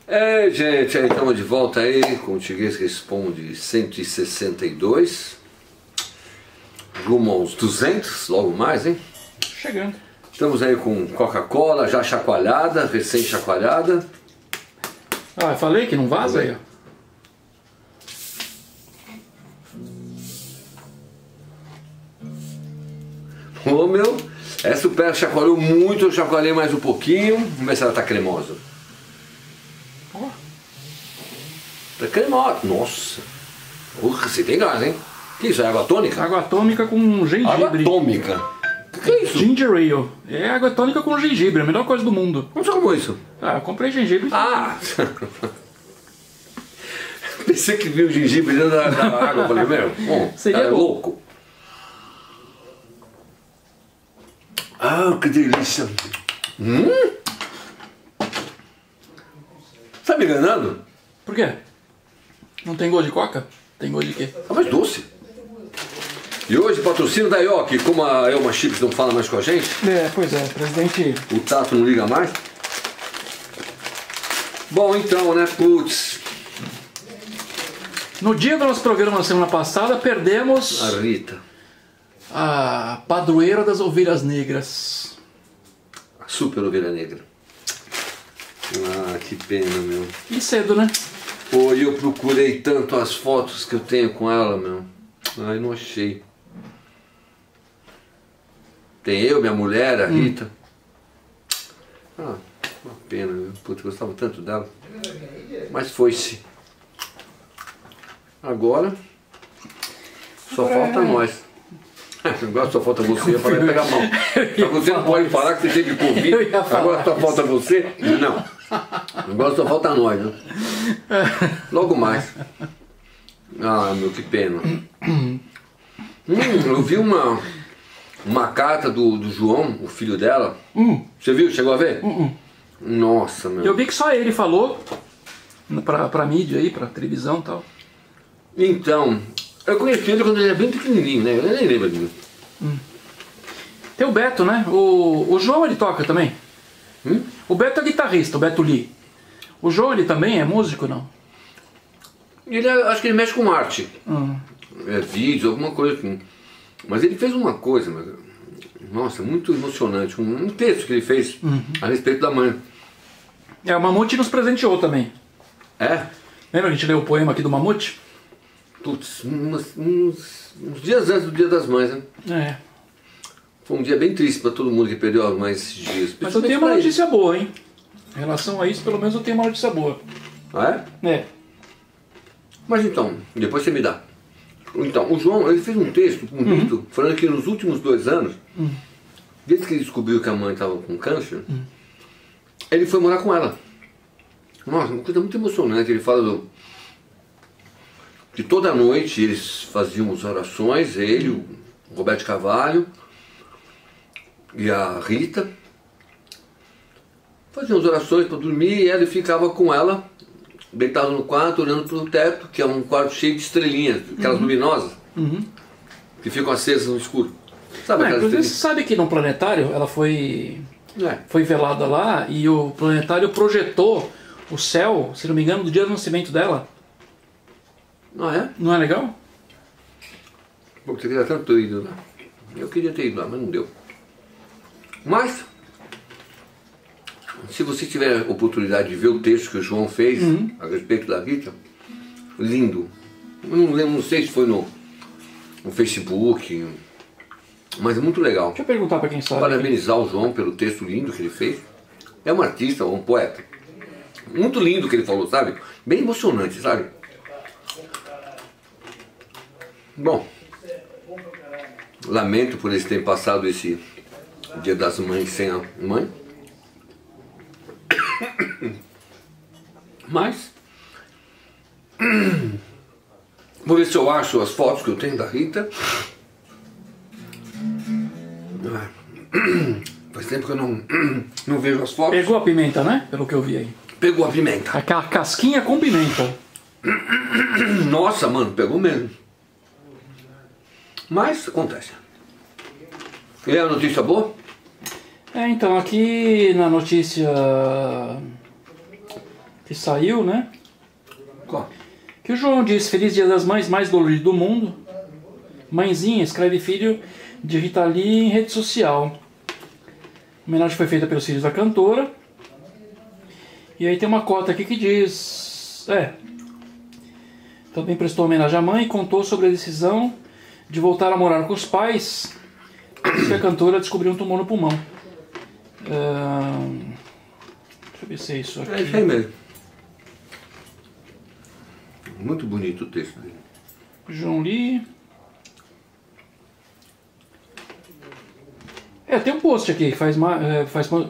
É, gente, aí estamos de volta aí com o Tiguês Responde 162. Rumo aos 200, logo mais, hein? Chegando. Estamos aí com Coca-Cola já chacoalhada, recém-chacoalhada. Ah, eu falei que não vaza aí, ó. Ô meu, essa o pé chacoalhou muito, eu chacoalhei mais um pouquinho. Vamos ver se ela tá cremosa. Ó. Tá cremosa, nossa. Porra, você tem gás, hein? Que isso, é água tônica? Água atômica com gengibre. Água atômica? Que é isso? Ginger Ale. É água tônica com gengibre, a melhor coisa do mundo. Como você tomou isso? Ah, eu comprei gengibre. Ah! Pensei que viu o gengibre dentro da água. Eu falei, meu, bom, Seria é bom. louco. Ah, que delícia! Tá me enganando? Por quê? Não tem gosto de coca? Tem gosto de quê? É mais doce. E hoje patrocínio da Yoki, como a Elma Chips não fala mais com a gente, É, pois é, presidente. o Tato não liga mais. Bom, então, né, putz, No dia do nosso programa na semana passada, perdemos a Rita, a padroeira das ovelhas negras. a super ovelha negra. Ah, que pena, meu. E cedo, né? Pô, e eu procurei tanto as fotos que eu tenho com ela, meu. Ai, não achei. Tem eu, minha mulher, a Rita. Ah, uma pena, meu. Putz, eu gostava tanto dela. Mas foi-se. Agora, só falta nós. Agora só falta você, eu falei, pega a mão. Você não pode falar que você teve Covid. Eu ia falar Agora só falta você? Não. Agora só falta nós, né? Logo mais. Ah, meu, que pena. Eu vi uma carta do João, o filho dela. Você viu? Chegou a ver? Nossa, meu. Eu vi que só ele falou pra mídia aí, pra televisão e tal. Então, eu conheci ele quando ele era bem pequenininho, né? Eu nem lembro de mim. Tem o Beto, né? O João, ele toca também. O Beto é guitarrista, o Beto Lee. O João, ele também é músico, não? Ele, acho que ele mexe com arte. É vídeo, alguma coisa assim. Mas ele fez uma coisa, nossa, muito emocionante. Um texto que ele fez a respeito da mãe. É, o Mamute nos presenteou também. É? Lembra que a gente leu o poema aqui do Mamute? Putz, uns dias antes do Dia das Mães, né? É. Foi um dia bem triste para todo mundo que perdeu as mães esses dias. Mas eu tenho uma notícia boa, hein? Em relação a isso, pelo menos eu tenho uma notícia boa. Ah, é? É. Mas então, depois você me dá. Então, o João, ele fez um texto bonito, falando que nos últimos 2 anos, desde que ele descobriu que a mãe estava com câncer, ele foi morar com ela. Nossa, uma coisa muito emocionante. Ele fala que toda noite eles faziam as orações, ele, o Roberto Carvalho e a Rita, faziam as orações para dormir e ele ficava com ela, deitado no quarto, olhando para o teto, que é um quarto cheio de estrelinhas, aquelas luminosas, que ficam acesas no escuro. Sabe aquelas Inclusive, estrelinhas? você sabe que no planetário ela foi É. velada lá e o planetário projetou o céu, se não me engano, do dia do nascimento dela. Ah, é? Não é legal? Pô, você queria tanto ter ido lá. Eu queria ter ido lá, mas não deu. Mas, se você tiver a oportunidade de ver o texto que o João fez a respeito da Rita, lindo. Eu não lembro, não sei se foi no Facebook, mas é muito legal. Deixa eu perguntar pra quem sabe. Parabenizar o João pelo texto lindo que ele fez. É um artista, um poeta. Muito lindo o que ele falou, sabe? Bem emocionante, sabe? Bom, lamento por eles terem passado esse Dia das Mães sem a mãe. Mas vou ver se eu acho as fotos que eu tenho da Rita. Faz tempo que eu não vejo as fotos. Pegou a pimenta, né? Pelo que eu vi aí. Pegou a pimenta. Aquela casquinha com pimenta. Nossa, mano, pegou mesmo. Mas acontece. E a notícia boa? Então, aqui na notícia que saiu, né? Qual? Que o João diz: Feliz Dia das Mães, mais dolorido do mundo. Mãezinha escreve filho de Rita Lee em rede social. A homenagem foi feita pelos filhos da cantora. E aí tem uma cota aqui que diz... Também prestou homenagem à mãe e contou sobre a decisão de voltar a morar com os pais depois que a cantora descobriu um tumor no pulmão. Deixa eu ver se é isso aqui. É isso aí mesmo. Muito bonito o texto dele. João Lee. Tem um post aqui, faz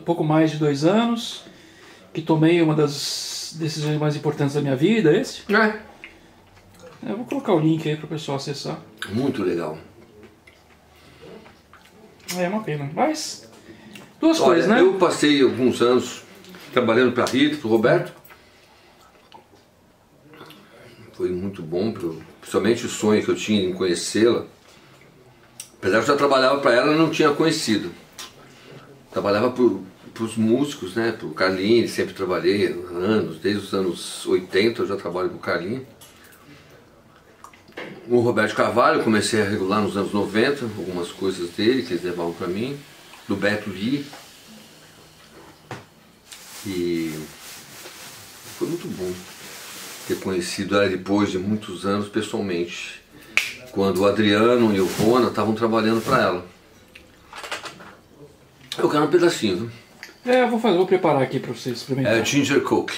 pouco mais de 2 anos que tomei uma das decisões mais importantes da minha vida, esse? Eu vou colocar o link aí para o pessoal acessar. Muito legal. É uma pena, mas... Duas coisas, né? Eu passei alguns anos trabalhando para a Rita, para o Roberto. Foi muito bom, principalmente o sonho que eu tinha em conhecê-la. Apesar de eu já trabalhava para ela, eu não tinha conhecido. Trabalhava para os músicos, né? Para o Carlinhos, sempre trabalhei há anos, desde os anos 80 eu já trabalho para o Carlinhos. O Roberto Carvalho, comecei a regular nos anos 90, algumas coisas dele que eles levavam para mim. Do Beto Lee. E foi muito bom ter conhecido ela depois de muitos anos pessoalmente. Quando o Adriano e o Rona estavam trabalhando para ela. Eu quero um pedacinho, viu? Eu vou preparar aqui para vocês experimentarem. É Ginger Coke.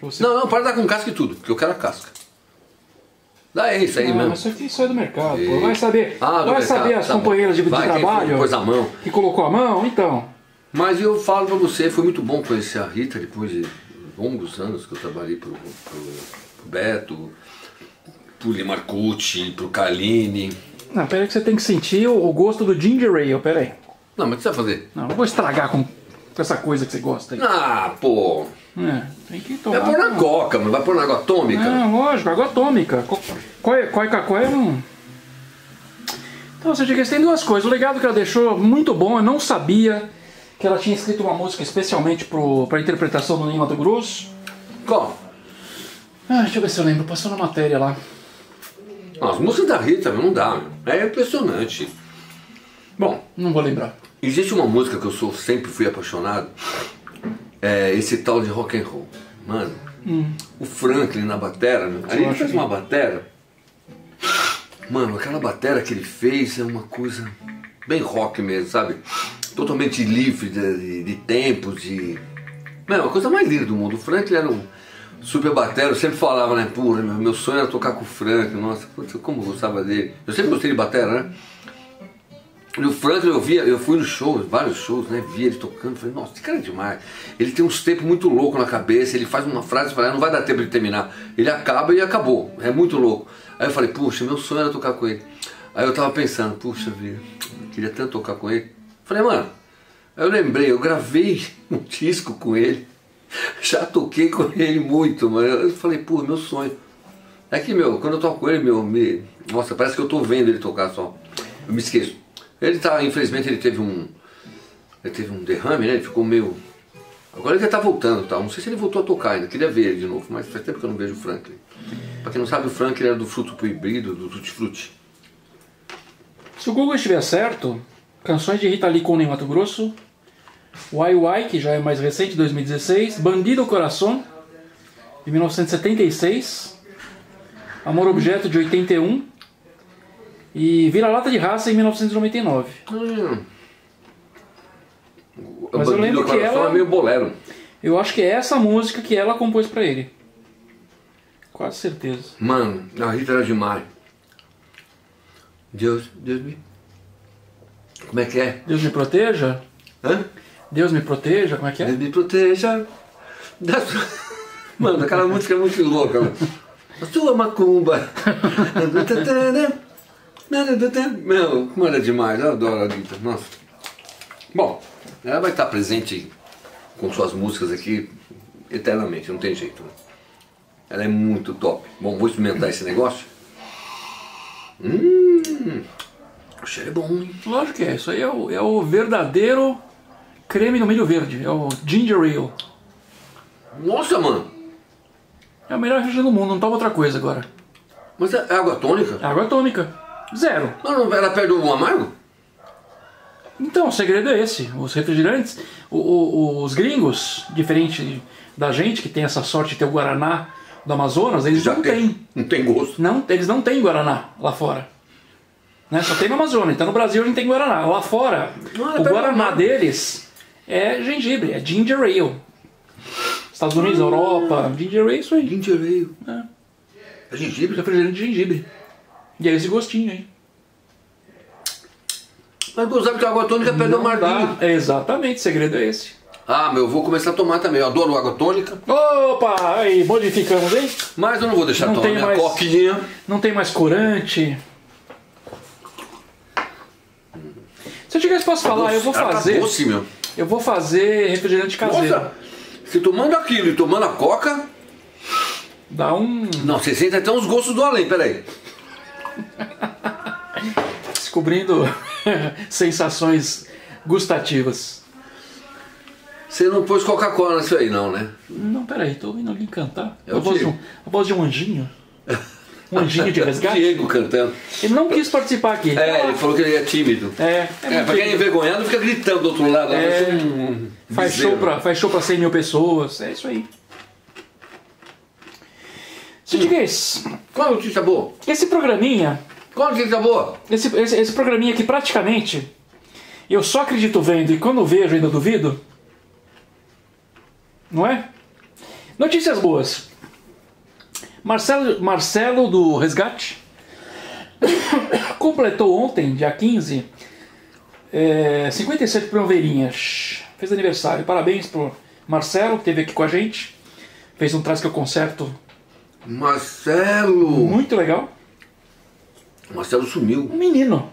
Você... Não, pode dar com casca e tudo, porque eu quero a casca. Dá isso aí mesmo. Isso aqui só é do mercado, pô. Vai saber, saber as tá companheiras de vai, trabalho pôs a mão. que colocou a mão, então. Mas eu falo pra você, foi muito bom conhecer a Rita depois de longos anos que eu trabalhei pro Beto, pro Lee Marcucci, pro Carline. Não, peraí que você tem que sentir o gosto do Ginger Ale, peraí. Não, mas o que você vai fazer? Não vou estragar com essa coisa que você gosta aí. Ah, pô. Tem que tomar. Vai pôr na coca, mas vai pôr na água atômica. Não, lógico, água atômica. Qual não... Então, você diga, tem duas coisas. O legado que ela deixou, muito bom. Eu não sabia que ela tinha escrito uma música especialmente para a interpretação do Ney Matogrosso. Qual? Deixa eu ver se eu lembro. Passou na matéria lá. As músicas da Rita não dá, é impressionante. Bom, não vou lembrar. Existe uma música que eu sempre fui apaixonado, esse tal de rock and roll. Mano, o Franklin na batera, aí ele fez uma batera. Mano, aquela batera que ele fez é uma coisa bem rock mesmo, sabe? Totalmente livre de tempos, Mano, a coisa mais linda do mundo. O Franklin era um super batera, eu sempre falava, né? Pô, meu sonho era tocar com o Franklin, nossa, como eu gostava dele. Eu sempre gostei de batera, né? E o Franklin eu fui nos shows, vários shows, né? Vi ele tocando, falei, nossa, esse cara é demais. Ele tem uns tempos muito loucos na cabeça, ele faz uma frase e fala, não vai dar tempo de terminar. Ele acaba e acabou, é muito louco. Aí eu falei, puxa, meu sonho era tocar com ele. Aí eu tava pensando, puxa vida, eu queria tanto tocar com ele. Falei, mano, aí eu lembrei, eu gravei um disco com ele, já toquei com ele muito, mas eu falei, pô, meu sonho. É que, quando eu toco com ele, nossa, parece que eu tô vendo ele tocar só, eu me esqueço. Ele tá, infelizmente ele teve um derrame, né? Ele ficou meio... Agora ele já tá voltando, tá? Não sei se ele voltou a tocar ainda, queria ver ele de novo, mas faz tempo que eu não vejo o Franklin. Pra quem não sabe, o Franklin era do Fruto Proibido, do Tutti Frutti. Se o Google estiver certo, canções de Rita Lee com Ney Matogrosso, Why Why, que já é mais recente, 2016, Bandido Coração, de 1976, Amor Objeto, de 81, e Vira-Lata de Raça, em 1999. Mas eu lembro que ela é meio bolero. Eu acho que é essa música que ela compôs pra ele. Quase certeza. Mano, a Rita era demais. Deus me... Como é que é? Deus me proteja? Hã? Deus me proteja, como é que é? Deus me proteja. Mano, aquela música é muito louca, mano. A sua macumba. Como ela é demais, eu adoro a Rita, nossa. Bom, ela vai estar presente com suas músicas aqui eternamente, não tem jeito. Né? Ela é muito top. Bom, vou experimentar esse negócio. O cheiro é bom, hein? Lógico que é, isso aí é o verdadeiro creme no milho verde, é o Ginger Ale. Nossa, mano, É o melhor refrigerante do mundo, não toma outra coisa agora. Mas é água tônica? Água atômica. Zero. Não, ela perde o amargo? Então, o segredo é esse. Os refrigerantes, os gringos, diferente da gente, que tem essa sorte de ter o Guaraná do Amazonas, eles Já não têm. Não tem gosto. Não, eles não têm Guaraná lá fora. Né? Só tem no Amazonas. Então no Brasil a gente tem Guaraná. Lá fora, o Guaraná deles é gengibre, é ginger ale. Estados Unidos, Europa, ginger ale, isso aí. Ginger ale. É gengibre? Refrigerante de gengibre. E é esse gostinho aí. Mas gostava que a água tônica perde o amarguinho. Exatamente, o segredo é esse. Ah, meu, eu vou começar a tomar também. Eu adoro água tônica. Opa, aí, modificamos, hein? Mas eu não vou deixar Não tomar tem minha mais- coquinha. Não tem mais corante. Se eu tivesse posso falar, eu vou Ela fazer. Tá doce, meu. Eu vou fazer refrigerante caseiro. Nossa, se tomando aquilo e tomando a coca... Dá um. Não, você sente até uns gostos do além, peraí. Descobrindo sensações gustativas. Você não pôs Coca-Cola nisso aí, não, né? Não, peraí, tô ouvindo alguém cantar. É o a Diego. voz de um anjinho. Um anjinho de resgate. Diego cantando. Ele não quis participar aqui. É, ele falou que ele é tímido. É muito Pra quem é tímido. envergonhado fica gritando do outro lado. É. Parece um Faz bezerro. show pra 100 mil pessoas. É isso aí. Sidiguês, Qual a notícia boa? esse programinha, Qual a notícia boa? esse programinha aqui praticamente, eu só acredito vendo e quando vejo ainda duvido. Não é? Notícias boas. Marcelo do Resgate completou ontem, dia 15, 57 primaverinhas. Fez aniversário. Parabéns pro Marcelo, que esteve aqui com a gente. Fez um Traz que eu conserto Marcelo! muito legal. Marcelo sumiu. Um menino,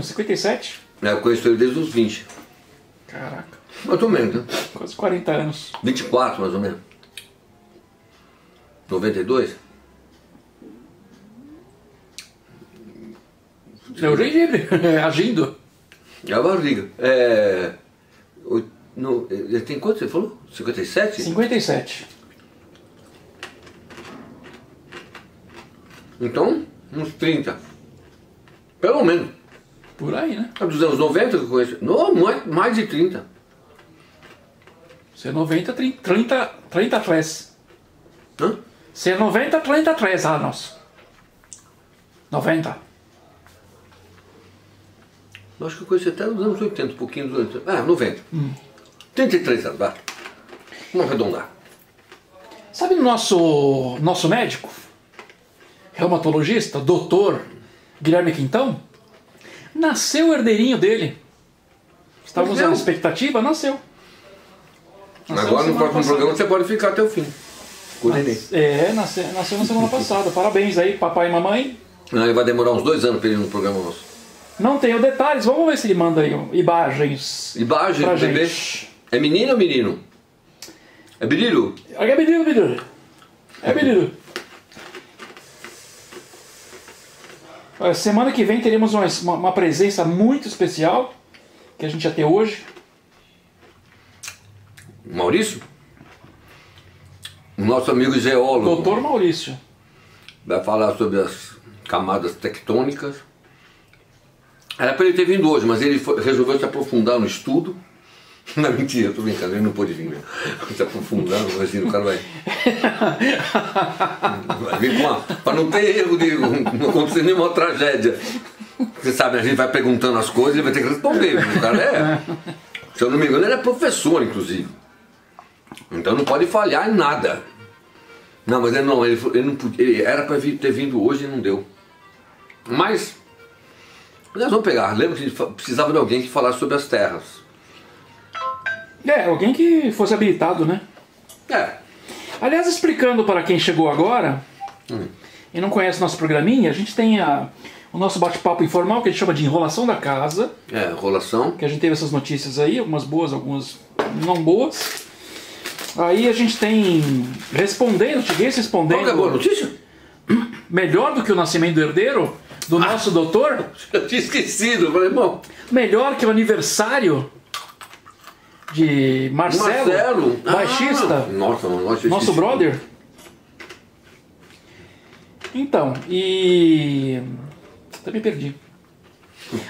57. Eu conheço ele desde os 20. Caraca, Mais ou menos, né? quase 40 anos. 24, mais ou menos. 92? É o gengibre, agindo. É a barriga. Ele tem quanto você falou? 57? 57. Então, uns 30. Pelo menos. Por aí, né? É dos anos 90 que eu conheço. Não, mais de 30. Você é 90, 30 atrás. Hã? Você é 90, 33 anos. 90. Eu acho que eu conheci até nos anos 80, um pouquinho dos anos 80. Ah, 90. 33 anos, vai. Vamos arredondar. Sabe o nosso médico? Reumatologista, doutor Guilherme Quintão? Nasceu o herdeirinho dele. Estávamos Nasceu? na expectativa, nasceu. Nasceu Agora no semana próximo passada. programa você pode ficar até o fim. Com o neném. Nasceu na semana passada. Parabéns aí, papai e mamãe. Não, ele vai demorar uns 2 anos para ele ir no programa nosso. Não tenho detalhes, vamos ver se ele manda aí imagens Imagem pra do bebê. gente. É menino ou menino? É menino? É menino. É menino. Olha, semana que vem teremos uma presença muito especial que a gente ia ter hoje. Maurício? O nosso amigo geólogo. Doutor Maurício. Vai falar sobre as camadas tectônicas. Era para ele ter vindo hoje, mas ele resolveu se aprofundar no estudo. Não, mentira, eu tô brincando, ele não pôde vir. Se aprofundar, imagina, o cara vai vir para não ter erro, não acontecer nenhuma tragédia. Você sabe, a gente vai perguntando as coisas e ele vai ter que responder. O cara se eu não me engano, ele é professor, inclusive. Então não pode falhar em nada. Não, mas ele não podia, ele era para ter vindo hoje e não deu. Mas nós vamos pegar. Lembra que a gente precisava de alguém que falasse sobre as terras. Alguém que fosse habilitado, né? Aliás, explicando para quem chegou agora e não conhece nosso programinha, a gente tem o nosso bate-papo informal, que a gente chama de Enrolação da Casa. Enrolação. Que a gente teve essas notícias aí, algumas boas, algumas não boas. Aí a gente tem respondendo. Qual que é a boa notícia? Melhor do que o nascimento do herdeiro, do nosso doutor. Eu tinha esquecido, eu falei, bom. Melhor que o aniversário de Marcelo. Baixista. Nossa, Nosso brother. Então, e... até me perdi.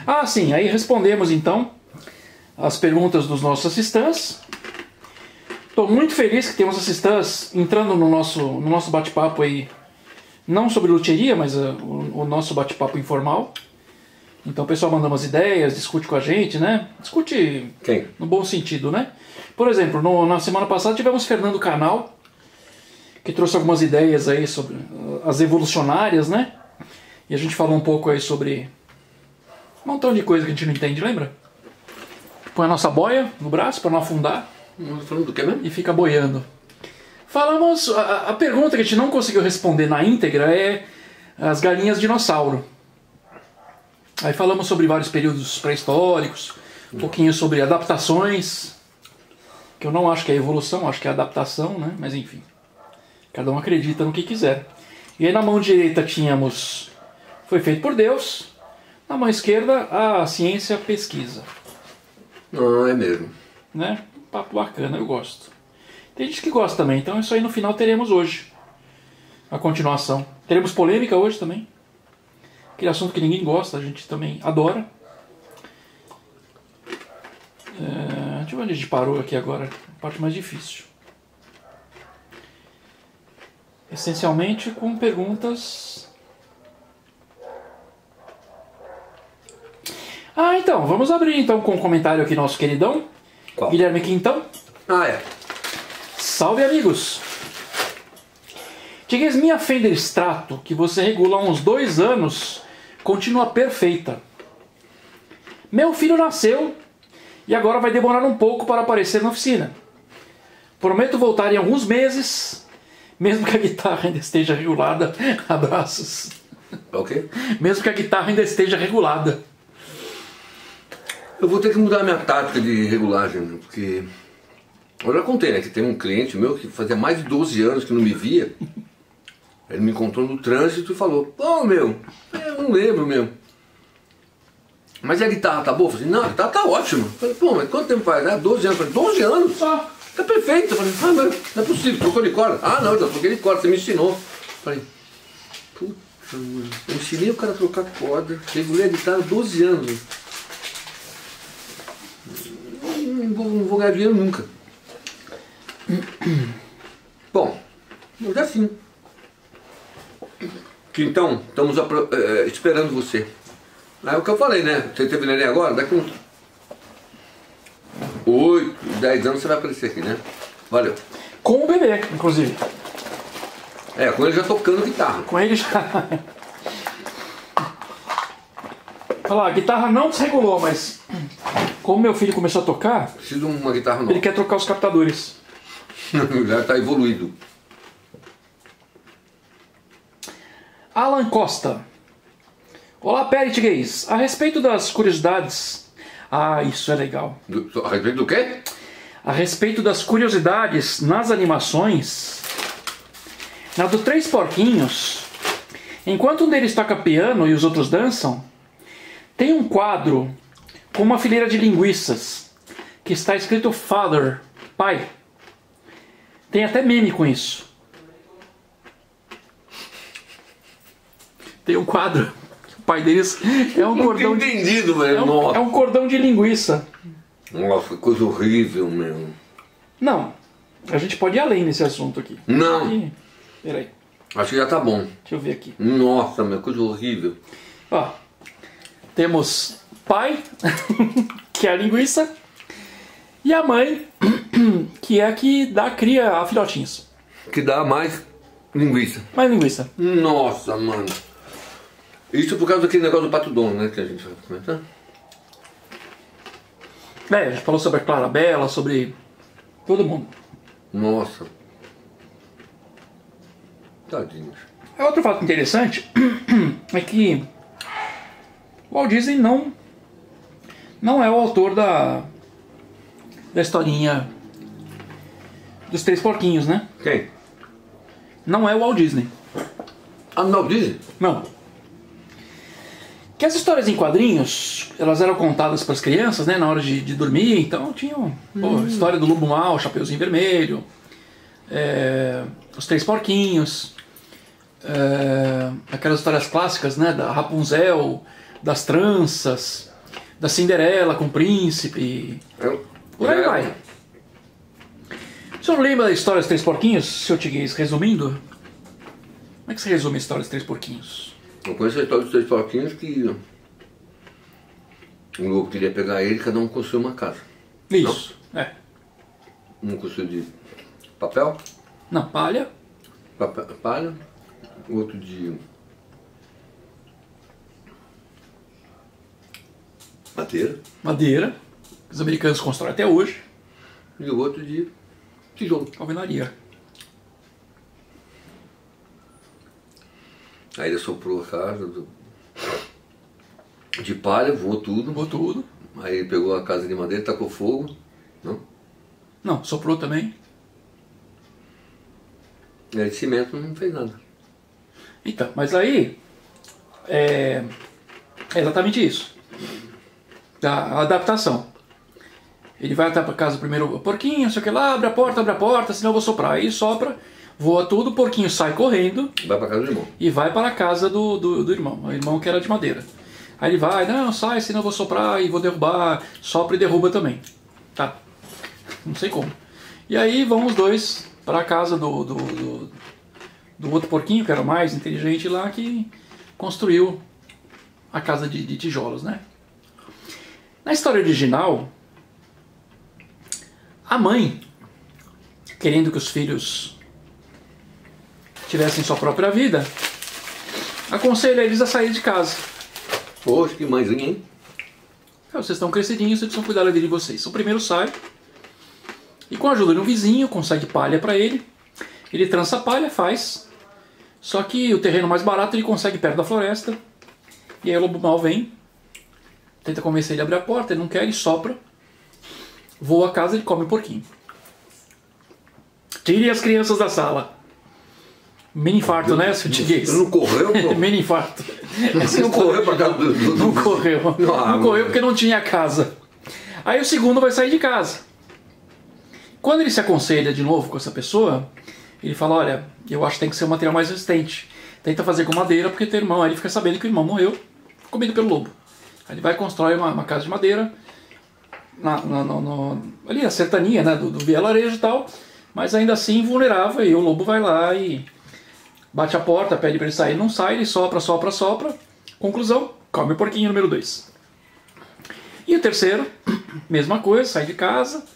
Ah, sim, aí respondemos então as perguntas dos nossos assistentes. Estou muito feliz que temos assistentes entrando no nosso bate-papo aí, não sobre luteria, mas o nosso bate-papo informal. Então o pessoal manda umas ideias, discute com a gente, né? Discute Quem? no bom sentido, né? Por exemplo, na semana passada tivemos Fernando Canal, que trouxe algumas ideias aí sobre as evolucionárias, né? E a gente falou um pouco aí sobre um montão de coisa que a gente não entende, lembra? Põe a nossa boia no braço para não afundar. Falando do que mesmo? E fica boiando. Falamos... A pergunta que a gente não conseguiu responder na íntegra é as galinhas dinossauro. Aí falamos sobre vários períodos pré-históricos, um pouquinho sobre adaptações, que eu não acho que é evolução, acho que é adaptação, né? Mas enfim, cada um acredita no que quiser. E aí na mão direita tínhamos foi feito por Deus, na mão esquerda a ciência pesquisa. Ah, é mesmo. Né? Papo bacana, eu gosto. Tem gente que gosta também, então isso aí no final teremos hoje. A continuação. Teremos polêmica hoje também. Aquele assunto que ninguém gosta, a gente também adora. Deixa eu ver onde a gente parou aqui agora. A parte mais difícil. Essencialmente com perguntas... Ah, então, vamos abrir então com um comentário aqui nosso queridão. Qual? Guilherme Quintão. Ah, é. Salve, amigos! Diga, minha Fender Strato, que você regula há uns 2 anos, continua perfeita. Meu filho nasceu e agora vai demorar um pouco para aparecer na oficina. Prometo voltar em alguns meses, mesmo que a guitarra ainda esteja regulada. Abraços. Ok. Mesmo que a guitarra ainda esteja regulada. Eu vou ter que mudar minha tática de regulagem, porque... Eu já contei, né, que tem um cliente meu que fazia mais de 12 anos que não me via. Ele me encontrou no trânsito e falou: pô, meu, eu não lembro, meu. Mas e a guitarra tá boa? Eu falei: não, a guitarra tá ótima. Eu falei: pô, mas quanto tempo faz? Ah, 12 anos. Eu falei: 12 anos? Só. Tá perfeito. Eu falei: ah, mas não é possível, trocou de corda. Ah, não, eu já troquei de corda, você me ensinou. Eu falei: puta, mano, eu ensinei o cara a trocar corda, regulei a guitarra há 12 anos. Não vou ganhar dinheiro nunca. Bom, mas assim. Que então, estamos esperando você. É o que eu falei, né? Você teve neném agora, daqui uns 8, 10 anos você vai aparecer aqui, né? Valeu. Com o bebê, inclusive. É, com ele já tocando guitarra. Com ele já... Olha lá, a guitarra não desregulou, mas... Como meu filho começou a tocar... Preciso de uma guitarra nova. Ele quer trocar os captadores. Já está evoluído. Alan Costa. Olá, Perit Gays. A respeito das curiosidades... Ah, isso é legal. A respeito do quê? A respeito das curiosidades nas animações... Na do Três Porquinhos... Enquanto um deles toca piano e os outros dançam... Tem um quadro com uma fileira de linguiças que está escrito Father, pai. Tem até meme com isso. Tem um quadro. O pai deles é um cordão de... entendido, velho. É um cordão de linguiça. Nossa, coisa horrível, meu. Não, a gente pode ir além nesse assunto aqui. Não. Peraí, Acho que já tá bom. deixa eu ver aqui. Nossa, meu, coisa horrível. Ó, temos pai, que é a linguiça, e a mãe, que é a que dá cria a filhotinhos. Que dá mais linguiça. Mais linguiça. Nossa, mano. Isso por causa daquele negócio do Pato Donald, né, que a gente vai comentar. A gente falou sobre a Clarabella, sobre todo mundo. Nossa. Tadinhos. Outro fato interessante é que o Walt Disney não é o autor da historinha dos Três Porquinhos, né? Quem? Não é o Walt Disney. Ah, não, Disney? Não. Que as histórias em quadrinhos, elas eram contadas para as crianças, né, na hora de dormir, então tinham a história do Lobo Mau, Chapeuzinho Vermelho, os Três Porquinhos. aquelas histórias clássicas, né? Da Rapunzel, das tranças, da Cinderela com o príncipe. Por aí vai. O senhor lembra da história dos Três Porquinhos, seu Tiguês, resumindo? Como é que você resume a história dos Três Porquinhos? Eu conheço a história dos Três Porquinhos que o lobo queria pegar ele, cada um construiu uma casa. Isso, Um construiu de papel, Não, palha. palha, o outro de Madeira. Os americanos constroem até hoje. e o outro de tijolo. Alvenaria. Aí ele soprou a casa de palha, voou tudo. Voou tudo. Aí ele pegou a casa de madeira, tacou fogo. Não, soprou também. E aí de cimento não fez nada. Então, mas aí é exatamente isso. A adaptação. Ele vai até para casa primeiro, porquinho, sei o que lá, abre a porta, senão eu vou soprar. Aí sopra, voa tudo, o porquinho sai correndo. Vai para casa do irmão. E vai para a casa do irmão, o irmão que era de madeira. Aí ele vai, não, sai, senão eu vou soprar e vou derrubar, sopra e derruba também. Tá, não sei como. E aí vão os dois para a casa do outro porquinho, que era o mais inteligente lá, que construiu a casa de tijolos, né? Na história original, a mãe, querendo que os filhos tivessem sua própria vida, aconselha eles a sair de casa. Poxa, que mãezinha, hein? Vocês estão crescidinhos, vocês precisam cuidar da vida de vocês. O primeiro sai e, com a ajuda de um vizinho, consegue palha para ele. Ele trança a palha, faz. Só que o terreno mais barato ele consegue perto da floresta. E aí o lobo mau vem, tenta convencer ele a abrir a porta, ele não quer, ele sopra. Voa a casa e ele come o porquinho. Tire as crianças da sala. Mini infarto, né, seu Tiguês? Não correu, pô? Mini infarto. Você não correu pra casa do... Não correu. Não correu porque não tinha casa. Aí o segundo vai sair de casa. Quando ele se aconselha de novo com essa pessoa, ele fala, olha, eu acho que tem que ser um material mais resistente. Tenta fazer com madeira, porque teu irmão, aí ele fica sabendo que o irmão morreu, comido pelo lobo. Aí ele vai e constrói uma casa de madeira, ali na sertania, né, do vilarejo e tal, mas ainda assim vulnerável, e o lobo vai lá e bate a porta, pede para ele sair, não sai, ele sopra. Conclusão, come o porquinho número 2. E o terceiro, mesma coisa, sai de casa,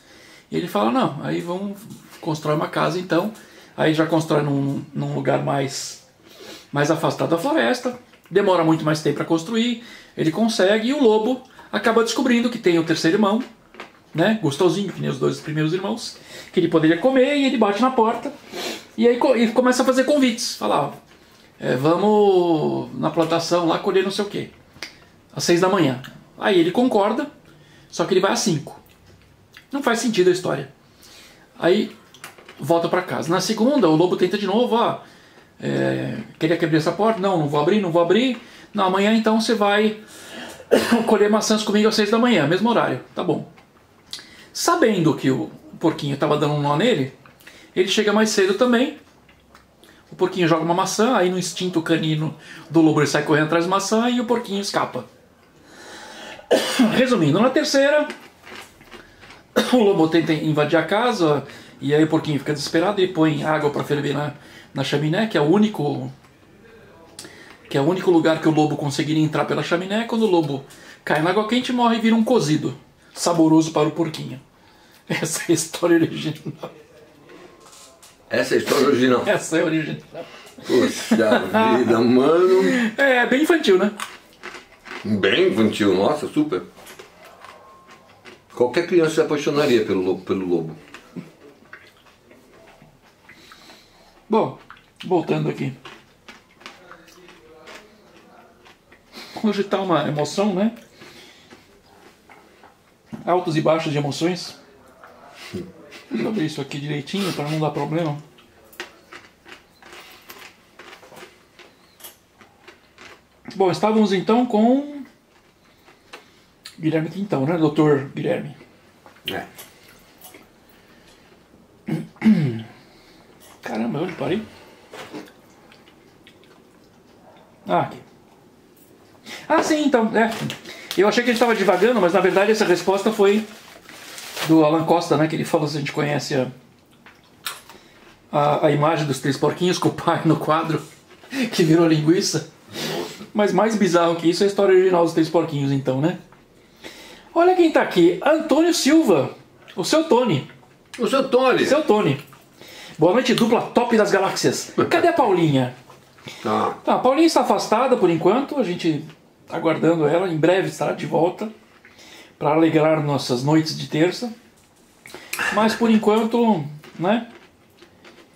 e ele fala, não, aí vamos constrói uma casa então, aí já constrói num lugar mais afastado da floresta, demora muito mais tempo para construir, ele consegue, e o lobo acaba descobrindo que tem o terceiro irmão, né, gostosinho, que nem os dois primeiros irmãos, que ele poderia comer, e ele bate na porta, e aí ele começa a fazer convites, falar, vamos na plantação lá colher não sei o que, às 6 da manhã. Aí ele concorda, só que ele vai às 5. Não faz sentido a história. Aí volta para casa. Na segunda, o lobo tenta de novo, queria que abrisse essa porta, não vou abrir. Não, amanhã então você vai colher maçãs comigo às 6 da manhã, mesmo horário, tá bom. Sabendo que o porquinho estava dando um nó nele, ele chega mais cedo também. O porquinho joga uma maçã, aí no instinto canino do lobo ele sai correndo atrás da maçã e o porquinho escapa. Resumindo, na terceira, o lobo tenta invadir a casa e aí o porquinho fica desesperado e põe água para ferver na chaminé, que é o único lugar que o lobo conseguiria entrar pela chaminé. Quando o lobo cai na água quente, morre e vira um cozido saboroso para o porquinho. Essa é a história original. Essa é a história original? Essa é a original. Poxa vida, mano. É bem infantil, né? Bem infantil, nossa, super. Qualquer criança se apaixonaria pelo lobo. Bom, voltando aqui. Hoje está uma emoção, né? Altos e baixos de emoções. Deixa eu abrir isso aqui direitinho para não dar problema. Bom, estávamos então com Guilherme Quintão, né? Doutor Guilherme. Caramba, onde parei? Ah, aqui. Ah, sim, então. Eu achei que a gente estava divagando, mas na verdade essa resposta foi do Alan Costa, né? Que ele falou se a gente conhece a imagem dos 3 porquinhos com o pai no quadro que virou linguiça. Mas mais bizarro que isso é a história original dos 3 porquinhos, então, né? Olha quem tá aqui, Antônio Silva, o seu Tony. O seu Tony. Seu Tony. Boa noite, dupla top das galáxias. Cadê a Paulinha? Tá. A Paulinha está afastada por enquanto, a gente está aguardando ela, em breve estará de volta para alegrar nossas noites de terça. Mas por enquanto, né,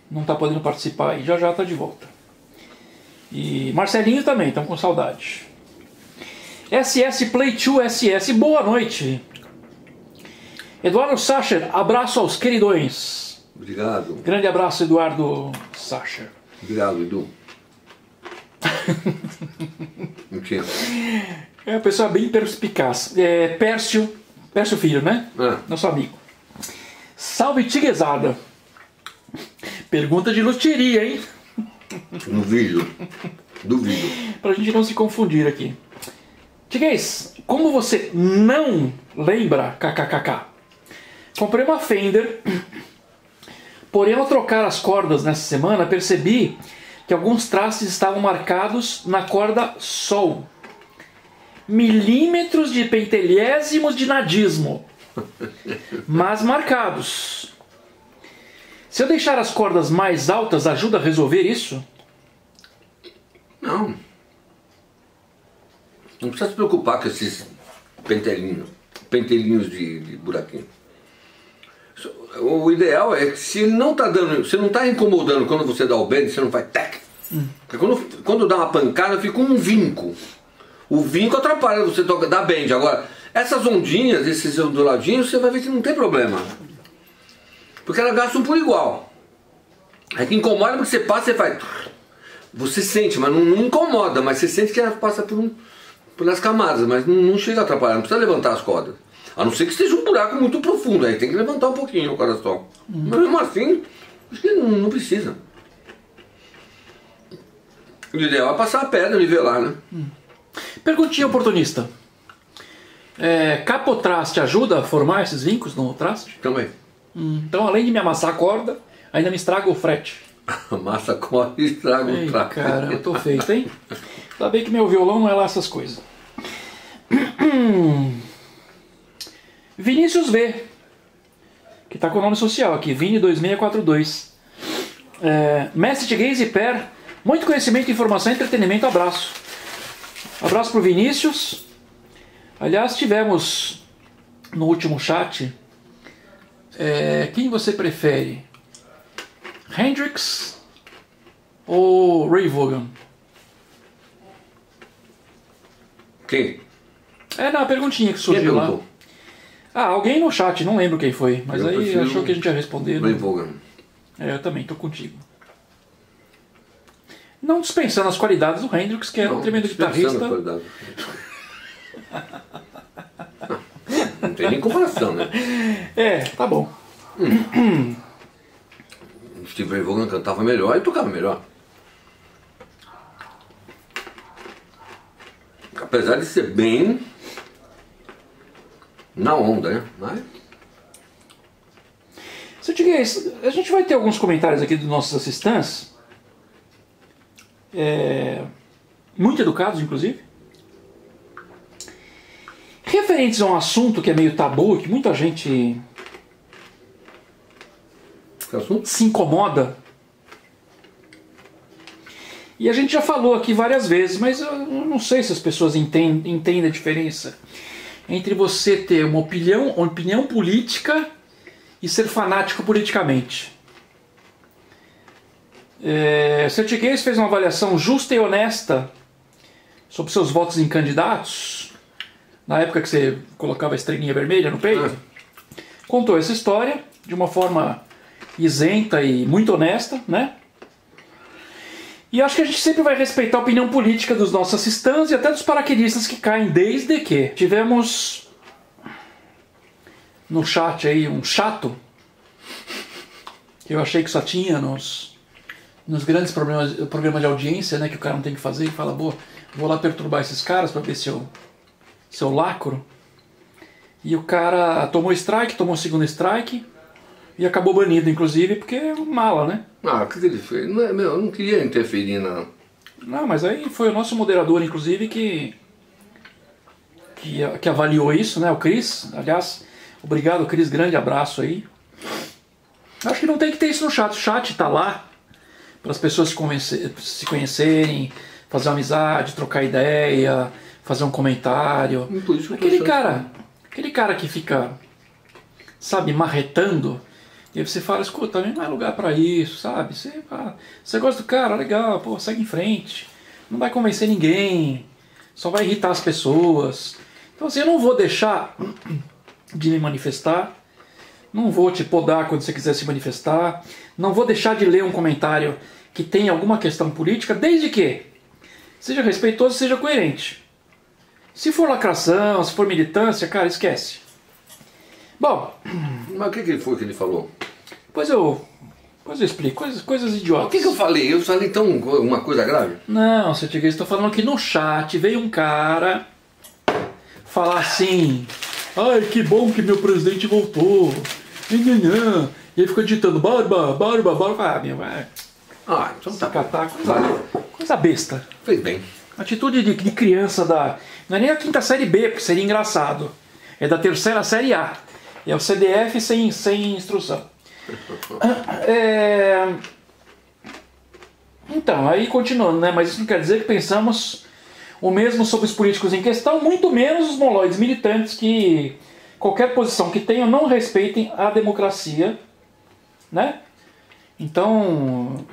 não está podendo participar e já está de volta. E Marcelinho também, estão com saudade. SS Play 2 SS, boa noite. Eduardo Sacher, abraço aos queridões. Obrigado. Grande abraço, Eduardo Sacher. Obrigado, Edu. Mentira. É uma pessoa bem perspicaz. Pércio Filho, né? Nosso amigo. Salve, Tiguezada. Pergunta de luteria, hein? Duvido. Pra gente não se confundir aqui. Tiguez, como você não lembra, kkkk, comprei uma Fender, porém ao trocar as cordas nessa semana percebi que alguns trastes estavam marcados na corda Sol. Milímetros de pentelhésimos de nadismo, mas marcados. Se eu deixar as cordas mais altas, ajuda a resolver isso? Não. Não precisa se preocupar com esses pentelinhos de buraquinho. O ideal é que se ele não está dando, se não está incomodando quando você dá o bend, você não faz tac. Porque quando dá uma pancada fica um vinco. O vinco atrapalha você dar bend. Agora, essas ondinhas, esses onduladinhos, você vai ver que não tem problema. Porque elas gastam por igual. É que incomoda porque você passa e faz. Você sente, mas não incomoda, mas você sente que ela passa pelas camadas, mas não chega a atrapalhar, não precisa levantar as cordas. A não ser que esteja um buraco muito profundo, aí tem que levantar um pouquinho o coração. Mas mesmo assim, acho que não precisa. O ideal é passar a pedra, nivelar, né? Perguntinha oportunista. Capotraste ajuda a formar esses vincos no traste? Também. Então, além de me amassar a corda, ainda me estraga o frete. Amassa a corda e estraga o traste. Cara, eu tô feito, hein? Ainda bem que meu violão não é lá essas coisas. Vinícius V, que tá com o nome social aqui, Vini2642. Mestre Tiguez e Per, muito conhecimento, informação e entretenimento, abraço. Abraço pro Vinícius. Aliás, tivemos no último chat, quem você prefere? Hendrix ou Ray Vaughan? Quem? Na perguntinha que surgiu lá. Alguém no chat, não lembro quem foi, mas aí achou que a gente ia responder. Ray Vaughan. Eu também, tô contigo. Não dispensando as qualidades do Hendrix, que era um tremendo guitarrista. Não tem nem comparação, né? Tá bom. O Steve Ray Vaughan cantava melhor e tocava melhor. Apesar de ser bem na onda, né? Mas... Se eu diga isso, a gente vai ter alguns comentários aqui dos nossos assistentes, muito educados, inclusive, referentes a um assunto que é meio tabu, que muita gente se incomoda. E a gente já falou aqui várias vezes, mas eu não sei se as pessoas entendem a diferença entre você ter uma opinião política e ser fanático politicamente. O Sr. Tiguez fez uma avaliação justa e honesta sobre seus votos em candidatos, na época que você colocava a estrelinha vermelha no peito. Contou essa história de uma forma isenta e muito honesta, né? E acho que a gente sempre vai respeitar a opinião política dos nossos assistentes e até dos paraquedistas que caem, desde que tivemos no chat aí um chato, que eu achei que só tinha nos nos grandes programas de audiência, né, que o cara não tem que fazer, e fala, boa, vou lá perturbar esses caras para ver se eu lacro. E o cara tomou strike, tomou segundo strike e acabou banido, inclusive, porque é mala, né? Ah, o que ele fez? Não, eu não queria interferir, não. Não, mas aí foi o nosso moderador, inclusive, que avaliou isso, né? O Cris. Aliás, obrigado, Cris, grande abraço aí. Acho que não tem que ter isso no chat. O chat tá lá para as pessoas se conhecerem, fazer uma amizade, trocar ideia, fazer um comentário. Aquele cara que fica, sabe, marretando, e aí você fala, escuta, não é lugar para isso, sabe? Você gosta do cara, legal, pô, segue em frente. Não vai convencer ninguém, só vai irritar as pessoas. Então assim, eu não vou deixar de me manifestar, não vou te podar quando você quiser se manifestar, não vou deixar de ler um comentário que tenha alguma questão política, desde que seja respeitoso e seja coerente. Se for lacração, se for militância, cara, esquece. Bom... Mas o que foi que ele falou? Depois eu explico, coisas idiotas. O que eu falei? Eu falei então uma coisa grave? Não, seu Tiguei, estou falando que no chat veio um cara falar assim... Ai, que bom que meu presidente voltou. E ele ficou digitando barba. Ah, então tá. Catar, coisa besta. Fez bem. Atitude de criança da... Não é nem a quinta série B, porque seria engraçado. É da terceira série A. É o CDF sem instrução. Então, aí continuando, né? Mas isso não quer dizer que pensamos o mesmo sobre os políticos em questão, muito menos os moloides militantes que qualquer posição que tenham não respeitem a democracia, né? Então,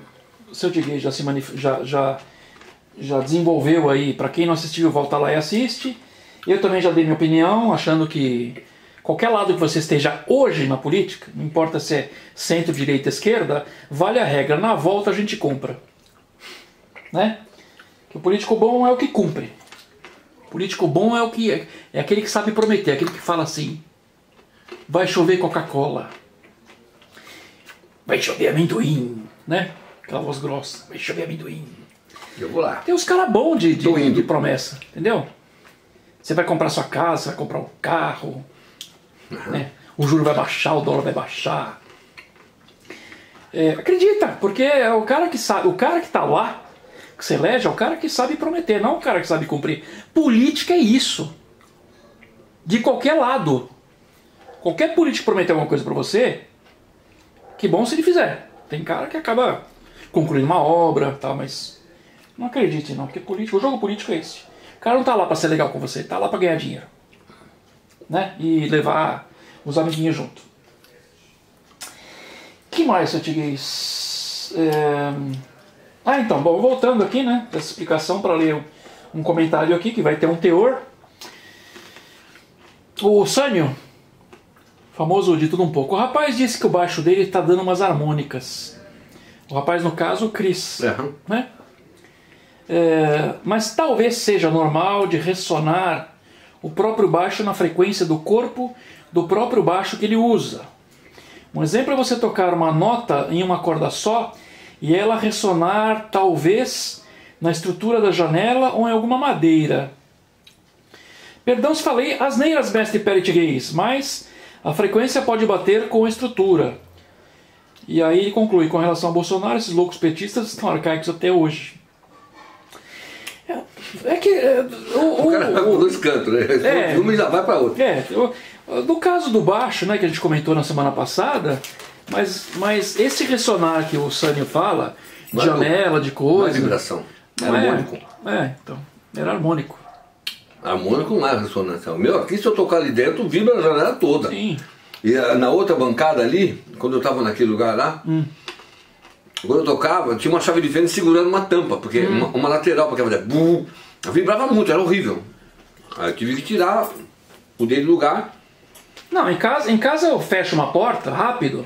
o seu Diguei já desenvolveu aí, para quem não assistiu, volta lá e assiste. Eu também já dei minha opinião, achando que qualquer lado que você esteja hoje na política, não importa se é centro, direita, esquerda, vale a regra, na volta a gente compra. Né? Que o político bom é o que cumpre. O político bom é aquele que sabe prometer, aquele que fala assim, vai chover Coca-Cola, vai chover amendoim, né? Aquela voz grossa, vai chover amendoim. Eu vou lá. Tem uns caras bons de promessa, entendeu? Você vai comprar sua casa, você vai comprar um carro, né? O juro vai baixar, o dólar vai baixar. Acredita, porque é o cara que sabe, o cara que está lá, que se elege, é o cara que sabe prometer, não o cara que sabe cumprir. Política é isso. De qualquer lado. Qualquer político prometer alguma coisa para você, que bom se ele fizer. Tem cara que acaba concluindo uma obra, tá, mas não acredite não, porque o jogo político é esse. O cara não tá lá para ser legal com você, tá lá para ganhar dinheiro, né? E levar os amiguinhos junto. Que mais, seu Tiguez? Então, bom, voltando aqui, né, essa explicação para ler um comentário aqui que vai ter um teor. O Sânio, famoso de tudo um pouco, o rapaz disse que o baixo dele está dando umas harmônicas. O rapaz, no caso, o Cris, né? Mas talvez seja normal de ressonar o próprio baixo na frequência do corpo do próprio baixo que ele usa. Um exemplo é você tocar uma nota em uma corda só e ela ressonar talvez na estrutura da janela ou em alguma madeira. Perdão se falei asneiras, mestre Peretiguez, mas a frequência pode bater com a estrutura. E aí ele conclui, com relação a Bolsonaro, esses loucos petistas estão arcaicos até hoje. O cara vai por dois cantos, né? Um já vai para outro. No caso do baixo, né, que a gente comentou na semana passada, mas esse ressonar que o Sânio fala, de janela, de coisa... Não é vibração, é harmônico. Então, era harmônico. Harmônico não é ressonância. Meu, aqui se eu tocar ali dentro, vibra a janela toda. Sim. E na outra bancada ali, quando eu estava naquele lugar lá, quando eu tocava, tinha uma chave de fenda segurando uma tampa, porque uma lateral, porque vibrava muito, era horrível. Aí eu tive que tirar o dedo do lugar. Não, em casa eu fecho uma porta rápido,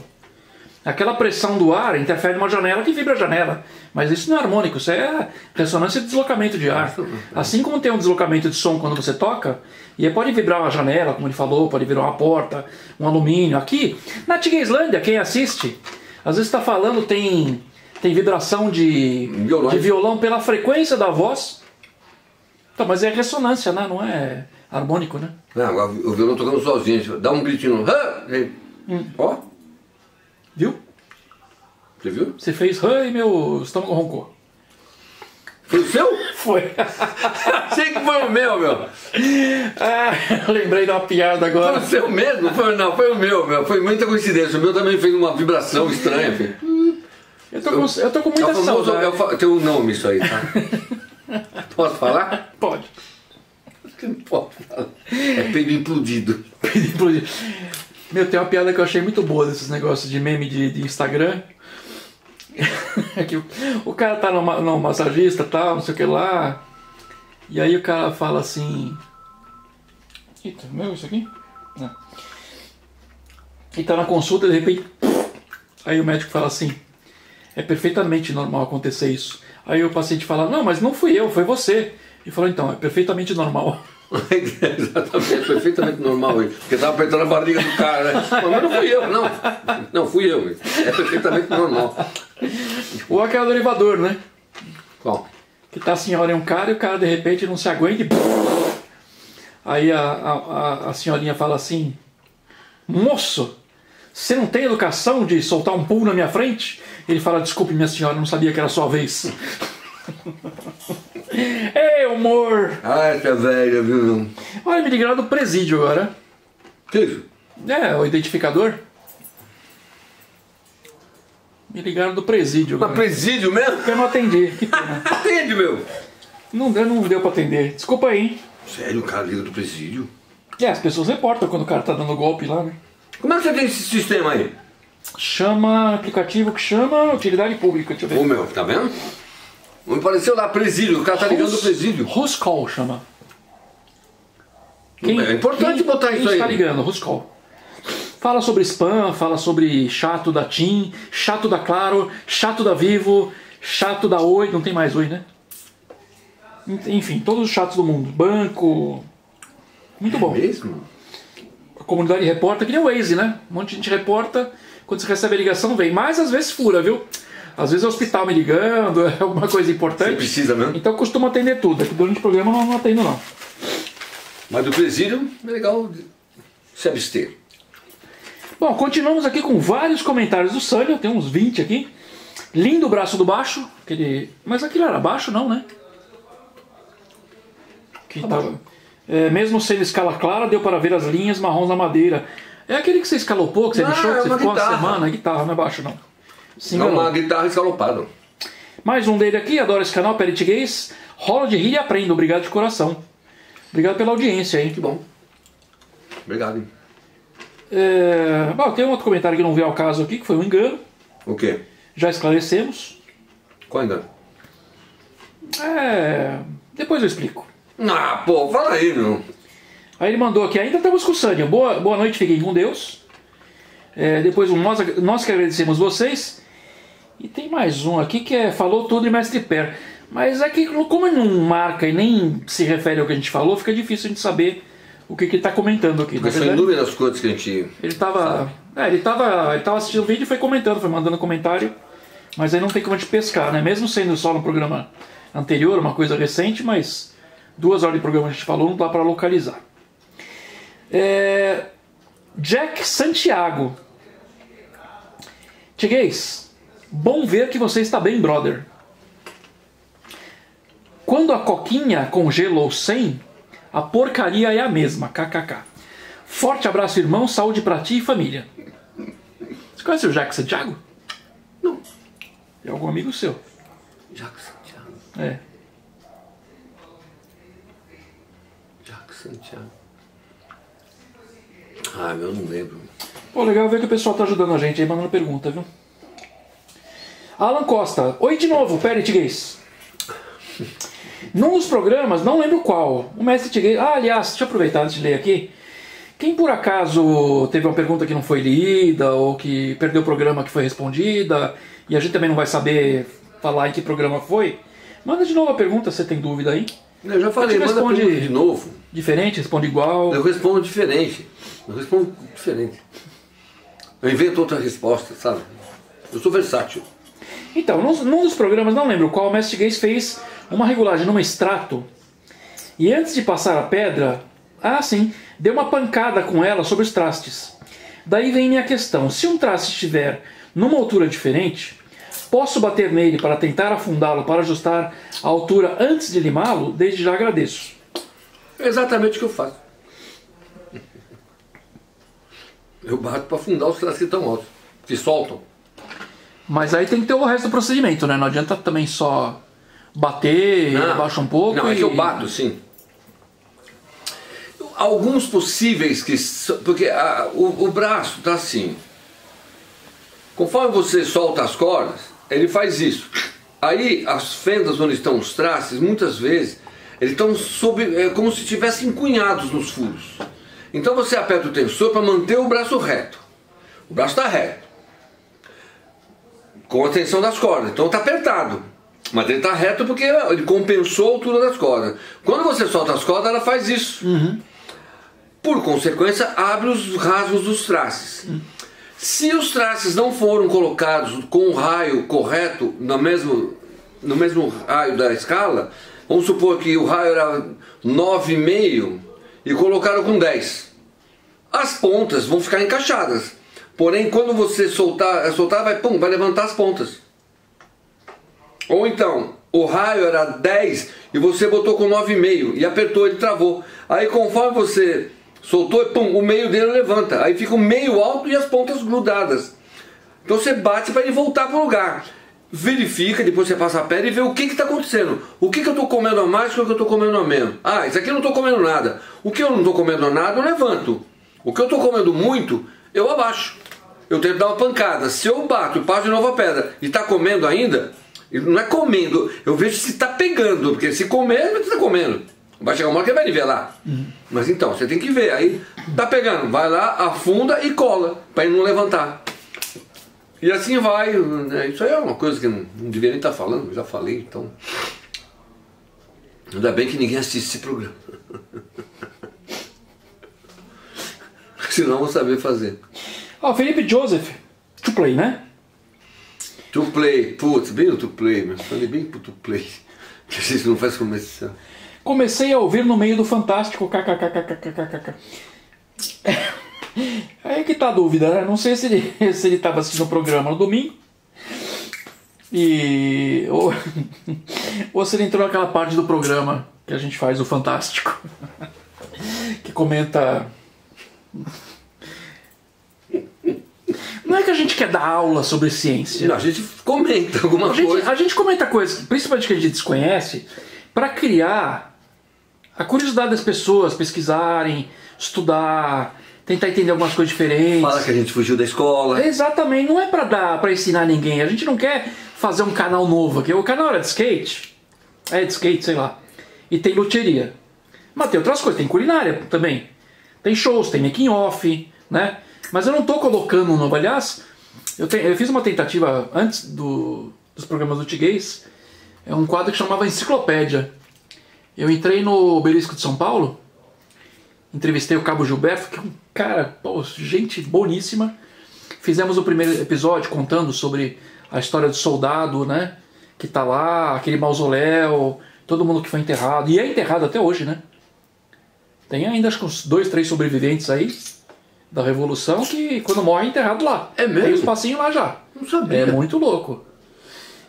aquela pressão do ar interfere numa janela que vibra a janela. Mas isso não é harmônico, isso é ressonância de deslocamento de ar. Assim como tem um deslocamento de som quando você toca, e aí pode vibrar uma janela, como ele falou, pode vibrar uma porta, um alumínio. Aqui, na Tigueislândia, quem assiste, às vezes está falando, tem Tem vibração de violão pela frequência da voz. Então, mas é ressonância, né? Não é harmônico, né? Não, agora o violão tocando sozinho. Dá um gritinho. Ó. Viu? Você viu? Você fez e meu estômago roncou. Foi o seu? Foi. Achei que foi o meu. Eu lembrei de uma piada agora. Foi o seu mesmo? Não, foi o meu. Foi muita coincidência. O meu também fez uma vibração estranha, filho. Eu tô com muita saudade. Tem um nome isso aí, tá? Posso falar? Pode. Não posso falar. É peido implodido. Peido implodido. Meu, tem uma piada que eu achei muito boa desses negócios de meme de Instagram. É que o cara tá no massagista, tal, não sei o que lá. E aí o cara fala assim... Eita, meu, isso aqui? Não. E tá na consulta e de repente... Aí o médico fala assim... É perfeitamente normal acontecer isso. Aí o paciente fala, não, mas não fui eu, foi você. E falou, então, é perfeitamente normal. Exatamente, é perfeitamente normal. Porque tava apertando a barriga do cara, né? Mas não fui eu, não. Não, fui eu. É perfeitamente normal. Ou aquele elevador, né? Qual? Que tá a senhora e um cara e o cara de repente não se aguenta e... Aí a senhorinha fala assim, moço, você não tem educação de soltar um pulo na minha frente? Ele fala, desculpe minha senhora, não sabia que era a sua vez. Ei, humor! Ai, que velha, viu? Olha, me ligaram do presídio agora. Que isso? É, o identificador. Me ligaram do presídio agora. Mas presídio mesmo? Porque eu não atendi. Que pena. Atende, meu! Não deu pra atender. Desculpa aí, hein? Sério, o cara liga do presídio? É, as pessoas reportam quando o cara tá dando golpe lá, né? Como é que você tem esse sistema aí? Chama, aplicativo que chama Utilidade Pública, deixa eu ver. Ô, meu, tá vendo? Me pareceu lá presídio, o cara tá ligando do presídio. Ruscall chama. É importante botar isso aí. Quem está ligando? Ruscall. Fala sobre spam, fala sobre chato da TIM, chato da Claro, chato da Vivo, chato da Oi, não tem mais Oi, né? Enfim, todos os chatos do mundo. Banco. Muito bom. É mesmo? A comunidade reporta, que nem o Waze, né? Um monte de gente reporta, quando você recebe a ligação não vem. Mas às vezes fura, viu? Às vezes é o hospital me ligando, é alguma coisa importante. Você precisa mesmo? Então eu costumo atender tudo. Aqui durante o programa eu não atendo não. Mas do presídio é legal se abster. Bom, continuamos aqui com vários comentários do Sânio, tem uns 20 aqui. Lindo o braço do baixo, mas aquilo era baixo não, né? Mesmo sendo escala clara, deu para ver as linhas marrons na madeira. É aquele que você escalopou, que você deixou, que você ficou uma semana. A guitarra, não é baixo não. Não, uma guitarra escalopada. Mais um dele aqui, adoro esse canal, Peritiguês. Rola de rir e aprendo, obrigado de coração. Obrigado pela audiência, hein? Que bom. Obrigado, hein? Bom, tem um outro comentário que não veio ao caso aqui, que foi um engano. O quê? Já esclarecemos. Qual engano? Depois eu explico. Ah, pô, fala aí, meu. Aí ele mandou aqui, ainda estamos com o Sânio. Boa noite, fiquem com Deus. Depois nós que agradecemos vocês. E tem mais um aqui que falou tudo e mestre Per. Mas aqui, como ele não marca e nem se refere ao que a gente falou, fica difícil a gente saber o que ele está comentando aqui. Porque são inúmeras coisas que a gente... Ele estava assistindo o vídeo e foi comentando, foi mandando comentário. Mas aí não tem como a gente pescar, né? Mesmo sendo só no programa anterior, uma coisa recente, mas 2 horas de programa a gente falou, não dá para localizar. Jack Santiago. Tiguês, bom ver que você está bem, brother. Quando a coquinha com gelo ou sem, a porcaria é a mesma, kkk. Forte abraço, irmão, saúde pra ti e família. Você conhece o Jack Santiago? Não. É algum amigo seu. Jack Santiago. Jack Santiago. Ah, eu não lembro. Pô, legal ver que o pessoal tá ajudando a gente aí, mandando pergunta, viu? Alan Costa. Oi de novo, Peritiguês. Num dos programas, não lembro qual, o mestre Tiguês... aliás, deixa eu aproveitar antes de ler aqui. Quem por acaso teve uma pergunta que não foi lida, ou que perdeu o programa que foi respondida, e a gente também não vai saber falar em que programa foi, manda de novo a pergunta, se você tem dúvida aí. Eu já falei, manda a pergunta de novo. Diferente, responde igual. Eu respondo diferente. Eu invento outra resposta, sabe? Eu sou versátil. Então, num dos programas, não lembro qual, o mestre Gaze fez uma regulagem numa extrato. E antes de passar a pedra, deu uma pancada com ela sobre os trastes. Daí vem minha questão. Se um traste estiver numa altura diferente, posso bater nele para tentar afundá-lo, para ajustar a altura antes de limá-lo? Desde já agradeço. É exatamente o que eu faço. Eu bato para afundar os trastes que estão altos, que soltam. Mas aí tem que ter o resto do procedimento, né? Não adianta também só bater, abaixa um pouco. Não, é que eu bato, sim. Alguns possíveis que... Porque o braço está assim. Conforme você solta as cordas, ele faz isso. Aí as fendas onde estão os trastes, muitas vezes, eles estão como se estivessem encunhados nos furos. Então você aperta o tensor para manter o braço reto. O braço está reto, com a tensão das cordas. Então está apertado, mas ele está reto porque ele compensou a altura das cordas. Quando você solta as cordas, ela faz isso. Por consequência, abre os rasgos dos trastes. Se os trastes não foram colocados com o raio correto no mesmo raio da escala, vamos supor que o raio era 9,5 e colocaram com 10. As pontas vão ficar encaixadas. Porém, quando você soltar vai levantar as pontas. Ou então, o raio era 10 e você botou com 9,5 e apertou, ele travou. Aí conforme você soltou, o meio dele levanta. Aí fica o meio alto e as pontas grudadas. Então você bate para ele voltar para o lugar. Verifica, depois você passa a pedra e vê o que está acontecendo. O que eu estou comendo a mais e o que eu estou comendo a menos. Isso aqui eu não estou comendo nada. O que eu não estou comendo nada, eu levanto. O que eu estou comendo muito, eu abaixo. Eu tento dar uma pancada. Se eu bato e passo de novo a pedra e está comendo ainda, não é comendo, eu vejo se está pegando. Porque se comer, você está comendo. Vai chegar uma hora que ele vai nivelar. Mas então, você tem que ver. Aí está pegando, vai lá, afunda e cola, para ele não levantar. E assim vai, né? Isso aí é uma coisa que eu não deveria nem estar falando, eu já falei, então. Ainda bem que ninguém assiste esse programa. Senão eu vou saber fazer. Felipe Joseph, to play, né? To play, putz, bem o to play, mas falei bem pro to play. Que a gente não faz comercial. Comecei a ouvir no meio do Fantástico, kkkkkkkk. Aí que tá a dúvida, né? Não sei se ele estava assistindo o programa no domingo ou se ele entrou naquela parte do programa que a gente faz, o Fantástico, que comenta. Não é que a gente quer dar aula sobre ciência. Não, a gente comenta alguma coisa. A gente comenta coisas, principalmente que a gente desconhece, para criar a curiosidade das pessoas, pesquisarem, estudar, tentar entender algumas coisas diferentes. Fala que a gente fugiu da escola. Exatamente, não é para ensinar ninguém. A gente não quer fazer um canal novo aqui. O canal era de skate. É de skate, sei lá. E tem loteria. Mas tem outras coisas, tem culinária também. Tem shows, tem making off, né? Mas eu não estou colocando um novo. Aliás, eu fiz uma tentativa antes dos programas do Tiguês. É um quadro que chamava Enciclopédia. Eu entrei no Obelisco de São Paulo, entrevistei o Cabo Gilberto, que é um cara, gente boníssima. Fizemos o primeiro episódio contando sobre a história do soldado, né? Que tá lá, aquele mausoléu, todo mundo que foi enterrado. E é enterrado até hoje, né? Tem ainda acho que uns 2, 3 sobreviventes aí da Revolução que quando morre é enterrado lá. É mesmo? Tem um espacinho lá já. Não sabia. É muito louco.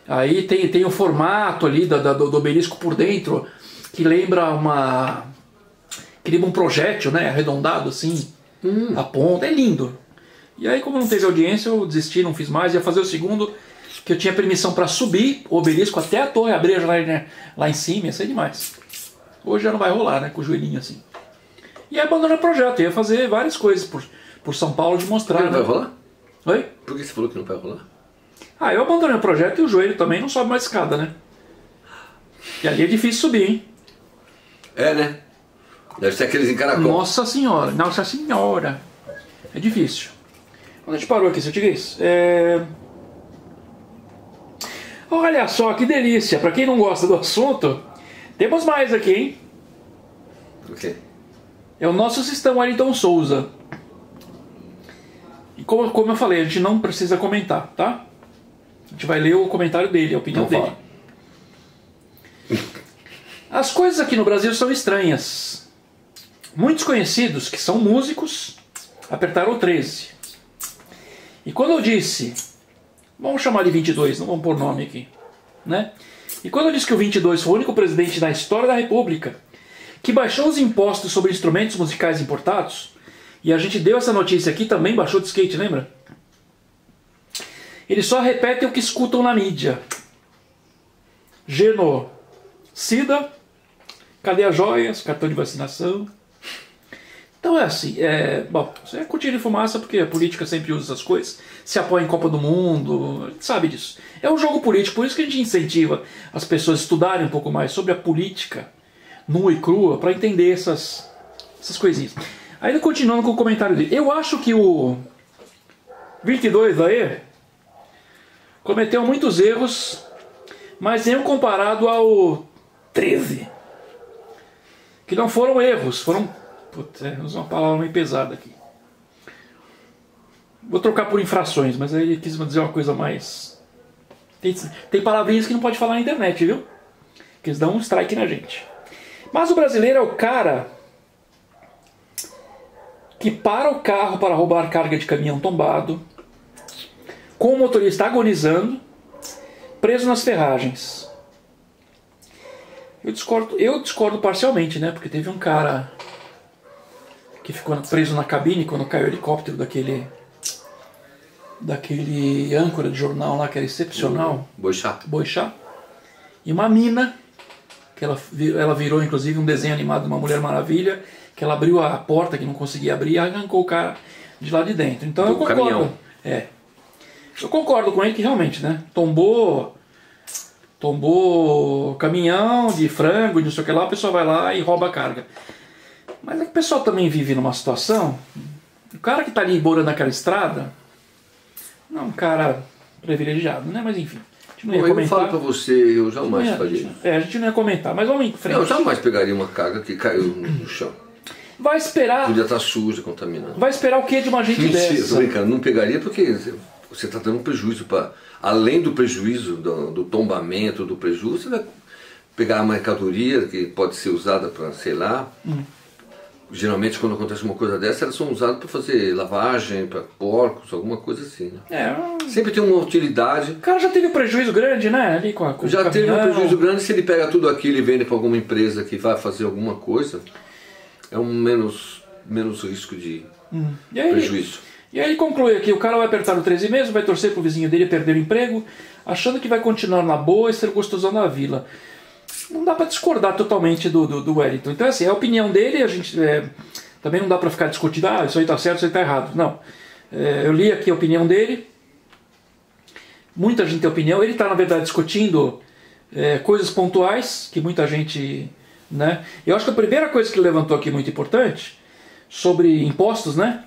Aí tem o formato ali do obelisco por dentro, que lembra um projétil, né? Arredondado assim, a ponta. É lindo. E aí, como não teve audiência, eu desisti, não fiz mais. Ia fazer o segundo, que eu tinha permissão para subir o obelisco até a Torre Abreja lá em cima. Ia ser demais. Hoje já não vai rolar, né? Com o joelhinho assim. E aí abandonei o projeto. Ia fazer várias coisas por São Paulo de mostrar. Não vai rolar? Oi? Por que você falou que não vai rolar? Eu abandonei o projeto e o joelho também não sobe mais escada, né? E ali é difícil subir, hein? É, né? Deve ser aqueles em caracol. Nossa senhora. É difícil. Quando a gente parou aqui, seu Tiguês, olha só que delícia. Pra quem não gosta do assunto, temos mais aqui, hein? O quê? É o nosso Sistema Wellington Souza. E como eu falei, a gente não precisa comentar, tá? gente vai ler o comentário dele, a opinião Então dele. As coisas aqui no Brasil são estranhas. Muitos conhecidos, que são músicos, apertaram o 13. E quando eu disse, vamos chamar de 22, não vamos pôr nome aqui, né? E quando eu disse que o 22 foi o único presidente da história da República que baixou os impostos sobre instrumentos musicais importados, e a gente deu essa notícia aqui, também baixou de skate, lembra? Eles só repetem o que escutam na mídia. Genocida, cadê as joias, cartão de vacinação? Então é assim, bom, isso é cortina de fumaça porque a política sempre usa essas coisas, se apoia em Copa do Mundo, a gente sabe disso. É um jogo político, por isso que a gente incentiva as pessoas a estudarem um pouco mais sobre a política nua e crua, para entender essas coisinhas. Ainda continuando com o comentário dele, eu acho que o 22 aí cometeu muitos erros, mas nenhum comparado ao 13. Que não foram erros, foram... Putz, usar uma palavra meio pesada aqui. Vou trocar por infrações, mas aí ele quis dizer uma coisa mais... Tem palavrinhas que não pode falar na internet, viu? Que eles dão um strike na gente. Mas o brasileiro é o cara que para o carro para roubar carga de caminhão tombado, com o motorista agonizando, preso nas ferragens. Eu discordo parcialmente, né? Porque teve um cara que ficou preso na cabine quando caiu o helicóptero daquele âncora de jornal lá que era excepcional. Boixá. E uma mina, que ela virou inclusive um desenho animado de uma Mulher Maravilha, que ela abriu a porta que não conseguia abrir e arrancou o cara de lá de dentro. Então eu concordo. Caminhão. Eu concordo com ele que realmente, né? Tombou caminhão de frango e não sei o que lá, a pessoa vai lá e rouba a carga. Mas é que o pessoal também vive numa situação, o cara que está ali morando naquela estrada, não é um cara privilegiado, né? Mas enfim, a gente não ia comentar. Eu falo pra você, eu jamais faria isso. A gente não ia comentar, mas vamos em frente. Eu jamais pegaria uma carga que caiu no chão. Vai esperar... Podia estar suja, contaminada. Vai esperar o que de uma gente Mentira, dessa? tô brincando, não pegaria porque você está dando um prejuízo para... Além do prejuízo, do tombamento, do prejuízo, você vai pegar a mercadoria que pode ser usada para, sei lá... Geralmente quando acontece uma coisa dessa, elas são usadas para fazer lavagem, para porcos, alguma coisa assim, né? Sempre tem uma utilidade. O cara já teve um prejuízo grande, né? Ali com já o teve um caminhão. prejuízo grande, se ele pega tudo aquilo e vende para alguma empresa que vai fazer alguma coisa, é um menos risco de prejuízo. E aí ele conclui aqui, o cara vai apertar o 13 mesmo, vai torcer pro vizinho dele perder o emprego, achando que vai continuar na boa e ser gostosão da vila. Não dá para discordar totalmente do Wellington. Então, assim, é a opinião dele, a gente também não dá para ficar discutindo, isso aí tá certo, isso aí tá errado. Não. Eu li aqui a opinião dele, muita gente tem opinião, ele está, na verdade, discutindo coisas pontuais, que muita gente... né? Eu acho que a primeira coisa que ele levantou aqui muito importante, sobre impostos, né?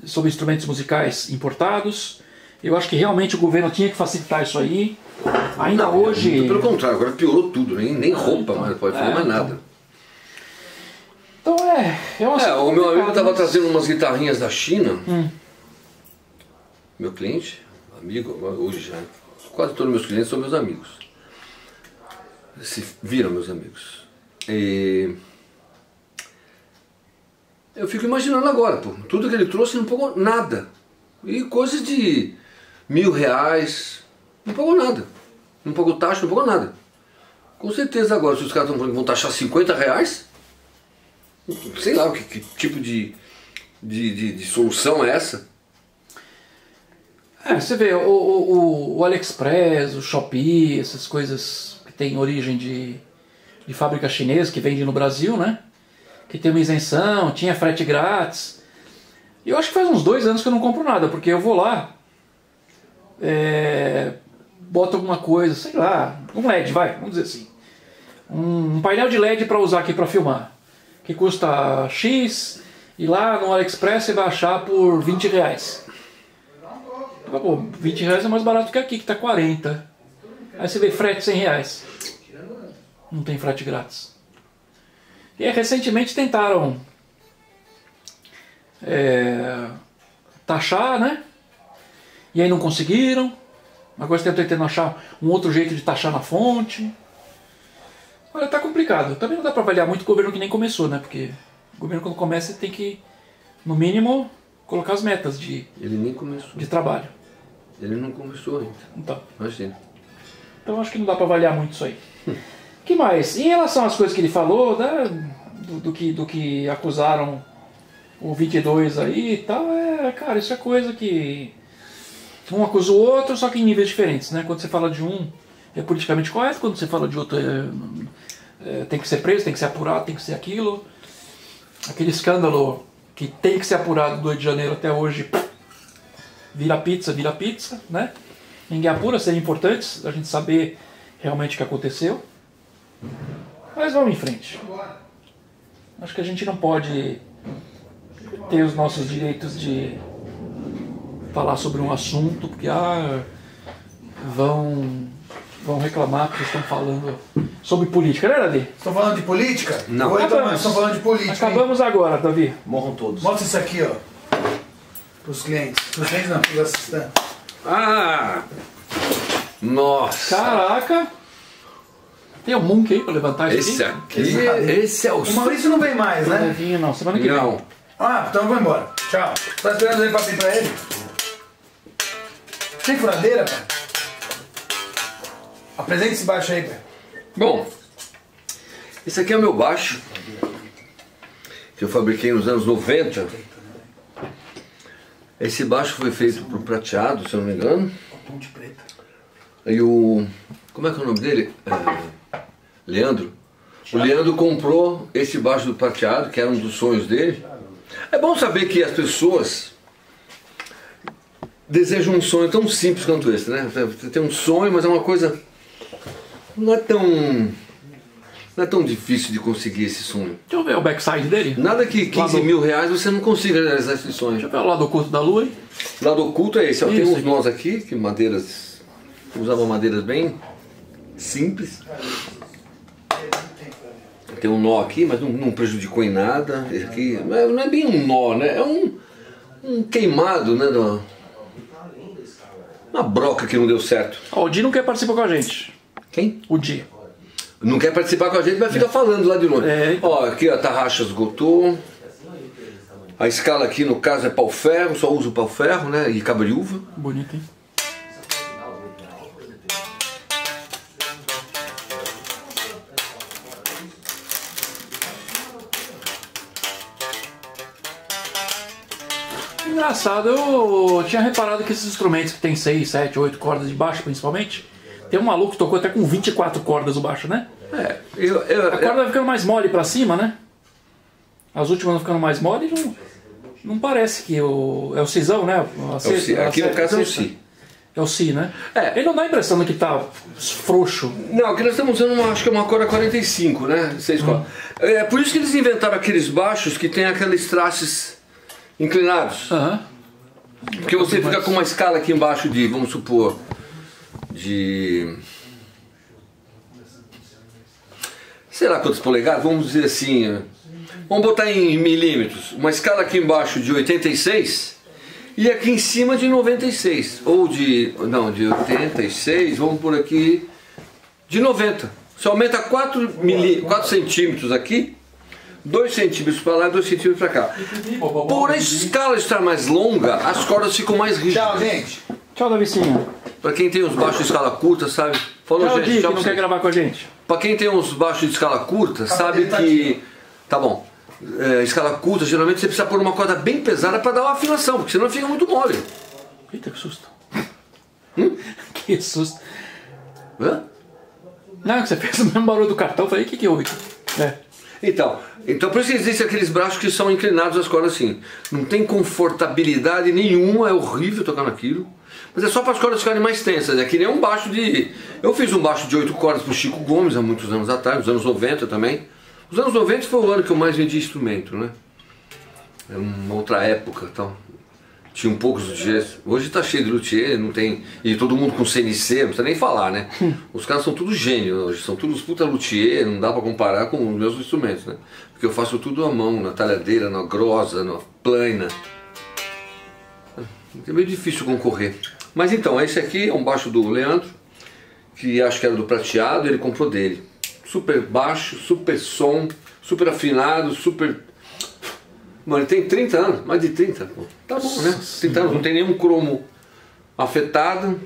Sobre instrumentos musicais importados, eu acho que realmente o governo tinha que facilitar isso aí. Ainda hoje... Pelo contrário, agora piorou tudo, nem roupa mais pode fazer mais nada. Então o meu amigo estava trazendo umas guitarrinhas da China. Meu cliente, amigo, hoje já, quase todos os meus clientes são meus amigos. Se viram meus amigos. E eu fico imaginando agora, pô, tudo que ele trouxe não pagou nada. E coisas de R$1.000, não pagou nada. Não pagou taxa, não pagou nada. Com certeza agora, se os caras vão taxar R$50, sei lá que tipo de solução é essa. Você vê, o AliExpress, o Shopee, essas coisas que têm origem de fábrica chinesa, que vende no Brasil, né? Que tem uma isenção, tinha frete grátis. E eu acho que faz uns 2 anos que eu não compro nada, porque eu vou lá, boto alguma coisa, sei lá, um LED, vamos dizer assim. Um painel de LED para usar aqui para filmar, que custa X, e lá no AliExpress você vai achar por R$20. Pô, R$20 é mais barato que aqui, que tá 40. Aí você vê frete R$100. Não tem frete grátis. E aí, recentemente tentaram taxar, né? E aí não conseguiram. Agora você está tentando achar um outro jeito de taxar na fonte. Olha, tá complicado. Também não dá para avaliar muito o governo que nem começou, né? Porque o governo quando começa tem que, no mínimo, colocar as metas Ele nem começou. de trabalho. Ele não começou ainda. Então. Imagina. Então acho que não dá para avaliar muito isso aí. Que mais? Em relação às coisas que ele falou, né, do que acusaram o 22 aí e tal, cara, isso é coisa que um acusa o outro, só que em níveis diferentes, né? Quando você fala de um, é politicamente correto, quando você fala de outro, tem que ser preso, tem que ser apurado, tem que ser aquilo. Aquele escândalo que tem que ser apurado do 8 de janeiro até hoje, vira pizza, né? Ninguém apura, seria importante a gente saber realmente o que aconteceu. Mas vamos em frente. Acho que a gente não pode ter os nossos direitos de falar sobre um assunto, porque vão reclamar porque estão falando sobre política, né, Davi? Estão falando de política? Não. Oi, Tomás, estão falando de política. Acabamos agora, Davi. Morram todos. Mostra isso aqui, ó. Pros clientes. Pros clientes não, pros assistentes. Ah! Nossa! Caraca! Tem um Munk aí pra levantar isso Esse aqui? aqui, esse é o... O Maurício não vem mais, né? Davinho, não, semana que vem. Não. Ah, então eu vou embora. Tchau. Tá esperando ele pra vir pra ele? Tem furadeira, cara? Apresente esse baixo aí, cara. Bom, esse aqui é o meu baixo, que eu fabriquei nos anos 90. Esse baixo foi feito por prateado, se eu não me engano. Ponte preta. E o... como é que é o nome dele? Leandro. O Leandro comprou esse baixo do prateado, que era um dos sonhos dele. É bom saber que as pessoas desejam um sonho tão simples quanto esse, né? Você tem um sonho, mas é uma coisa... não é tão difícil de conseguir esse sonho. Deixa eu ver o backside dele. Nada que 15 mil reais você não consiga realizar esse sonho. Deixa eu ver o lado oculto da lua aí. O lado oculto é esse, ó. Tem Isso uns aqui. nós aqui, que madeiras... eu usava madeiras bem simples. Tem um nó aqui, mas não prejudicou em nada. Esse aqui não é bem um nó, né? É um queimado, né? Uma broca que não deu certo. Ó, o Di não quer participar com a gente. Quem? O Di. Não quer participar com a gente, mas fica falando lá de longe. Então. Ó, aqui a tarraxa esgotou. A escala aqui, no caso, é pau-ferro. Só uso pau-ferro, né? E cabo-de-uva. Bonito, hein? Engraçado, eu tinha reparado que esses instrumentos que tem 6, 7, 8 cordas de baixo, principalmente, tem um maluco que tocou até com 24 cordas o baixo, né? A corda vai ficando mais mole pra cima, né? As últimas vão ficando mais mole e não parece que é o Cisão, né? Aqui no caso é o Si. É o Si, né? É. Ele não dá a impressão de que tá frouxo. Não, aqui nós estamos usando, acho que é uma corda 45, né? 6 cordas. É por isso que eles inventaram aqueles baixos que tem aqueles trastes inclinados. Aham. Porque você fica com uma escala aqui embaixo de, vamos supor, de... sei lá quantos polegadas, vamos dizer assim, vamos botar em milímetros, uma escala aqui embaixo de 86 e aqui em cima de 96, ou de 86, vamos por aqui, de 90. Você aumenta 4 centímetros aqui, 2 centímetros para lá e 2 centímetros para cá. Por a escala estar mais longa, as cordas ficam mais rígidas. Tchau, gente. Tchau, Davicinho. Para quem tem os baixos de escala curta, sabe? Falou, Tchau, gente. Di, que Tchau, não pra quer vocês. gravar com a gente. Pra quem tem uns baixos de escala curta, sabe dele tá que... tá bom. Escala curta, geralmente você precisa pôr uma corda bem pesada pra dar uma afinação, porque senão fica muito mole. Eita, que susto. Que susto. Hã? Não, que você fez o mesmo barulho do cartão. Eu falei, o que houve? Então, por isso que existem aqueles braços que são inclinados as cordas assim. Não tem confortabilidade nenhuma, é horrível tocar naquilo. Mas é só para as cordas ficarem mais tensas. É que nem um baixo de... eu fiz um baixo de 8 cordas pro Chico Gomes há muitos anos atrás, nos anos 90 também. Os anos 90 foi o ano que eu mais vendi instrumento, né? Era uma outra época, tal. Tinha um poucos luthiers. Hoje tá cheio de luthier, não tem... e todo mundo com CNC, não precisa nem falar, né? Os caras são tudo gênios hoje, são todos puta luthier, não dá para comparar com os meus instrumentos, né? Porque eu faço tudo à mão, na talhadeira, na grosa, na plana. É meio difícil concorrer. Mas então, esse aqui é um baixo do Leandro, que acho que era do prateado, ele comprou dele. Super baixo, super som, super afinado, super... Mano, ele tem 30 anos, mais de 30. Pô. Tá bom, né? 30 anos, não tem nenhum cromo afetado,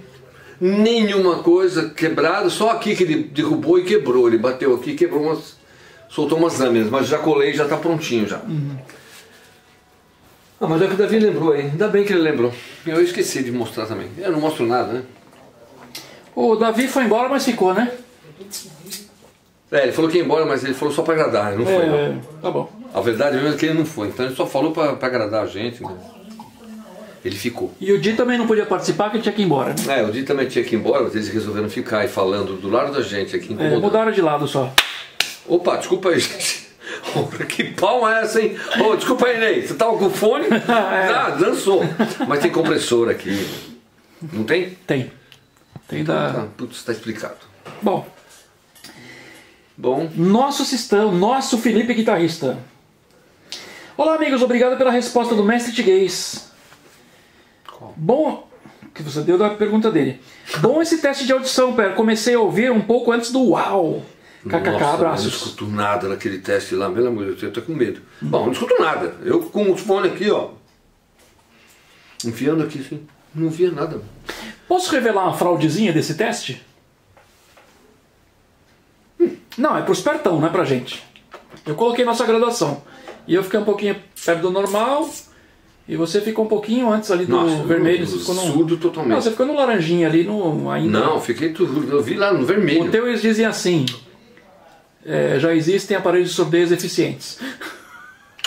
nenhuma coisa quebrada, só aqui que ele derrubou e quebrou. Ele bateu aqui, quebrou umas... soltou umas lâminas, mas já colei, já tá prontinho já. Ah, mas é que o Davi lembrou aí, ainda bem que ele lembrou. Eu esqueci de mostrar também. Eu não mostro nada, né? O Davi foi embora, mas ficou, né? É, ele falou que ia embora, mas ele falou só pra agradar, ele não foi não. Tá bom. A verdade mesmo é que ele não foi, então ele só falou pra agradar a gente, né? Ele ficou. E o Di também não podia participar, porque ele tinha que ir embora, né? É, o Di também tinha que ir embora, mas eles resolveram ficar aí falando do lado da gente aqui, incomodando. Mudaram de lado só. Opa, desculpa aí, gente. Que palma é essa, hein? Oh, desculpa aí, Ney, você tava com fone? Ah, dançou. Mas tem compressor aqui. Não tem? Tem. Tem da... Ah, putz, tá explicado. Bom. Bom. Nosso Sistão, nosso Felipe guitarrista. Olá, amigos, obrigado pela resposta do Mestre Tiguez. Bom, que você deu da pergunta dele. Bom esse teste de audição, pera. Comecei a ouvir um pouco antes do uau. KKK, Nossa, abraços. eu não escuto nada naquele teste lá, pelo amor de Deus, eu tô com medo. Bom, não escuto nada. Eu com os fones aqui, ó. Enfiando aqui, assim. Não via nada. Posso revelar uma fraudezinha desse teste? Não, é pro espertão, não é pra gente. Eu coloquei nossa graduação. E eu fiquei um pouquinho perto do normal. E você ficou um pouquinho antes ali do Nossa, vermelho. Você ficou no... surdo totalmente. Não, você ficou no laranjinha ali no ainda. Não, fiquei tudo. Eu vi lá no vermelho. O teu eles dizem assim. Já existem aparelhos de surdez eficientes.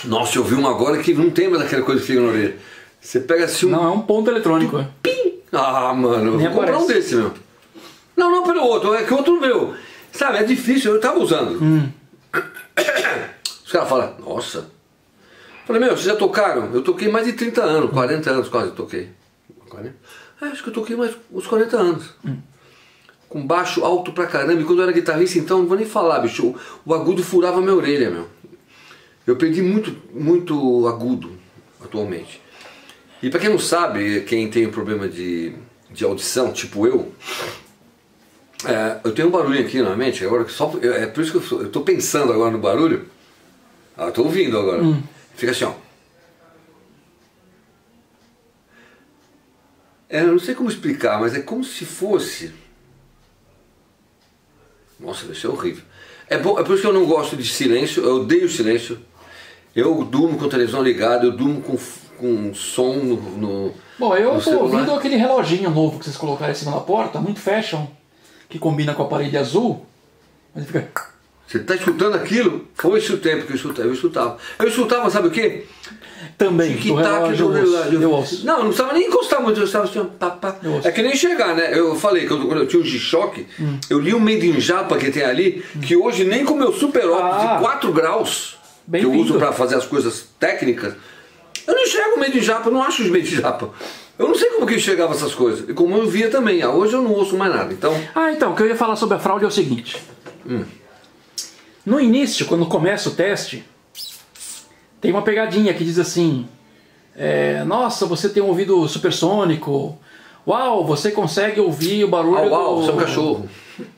Nossa, eu vi um agora que não tem mais aquela coisa que fica na orelha. Você pega assim um... Não, é um ponto eletrônico. Pim! Ah, mano, eu Nem vou comprar um aparece. desse, meu. Não pelo outro, é que o outro meu. Sabe, é difícil, eu tava usando. Os caras falam, nossa. Eu falei, meu, vocês já tocaram? Eu toquei mais de 30 anos, 40 anos quase eu toquei. 40? Acho que eu toquei mais uns 40 anos. Com baixo alto pra caramba. E quando eu era guitarrista, então, não vou nem falar, bicho. O agudo furava minha orelha, meu. Eu perdi muito agudo atualmente. E pra quem não sabe, quem tem problema de audição, tipo eu tenho um barulho aqui na mente, agora só, é por isso que eu tô pensando agora no barulho. Eu tô ouvindo agora. Fica assim, ó. Eu não sei como explicar, mas é como se fosse... Nossa, isso é horrível. É por isso que eu não gosto de silêncio, eu odeio silêncio. Eu durmo com a televisão ligada, eu durmo com som no Bom, eu no tô celular. ouvindo aquele reloginho novo que vocês colocaram em cima da porta, muito fashion, que combina com a parede azul. Mas fica... Você tá escutando aquilo? Foi esse o tempo que eu escutava. Eu escutava, sabe o quê? Também, do relógio eu ouço. Não precisava nem encostar muito, eu estava assim, ó, pá, pá. É que nem chegar, né? Eu falei que quando eu tinha o G-Shock, eu li um Made in Japa que tem ali, que hoje nem com o meu super óculos de 4 graus, que eu uso para fazer as coisas técnicas, eu não enxergo o Made in Japa, eu não acho os Made in Japa. Eu não sei como que eu enxergava essas coisas. E como eu via também. Hoje eu não ouço mais nada. Então... então, o que eu ia falar sobre a fraude é o seguinte. No início, quando começa o teste, tem uma pegadinha que diz assim: nossa, você tem um ouvido supersônico. Uau, você consegue ouvir o barulho você é um cachorro.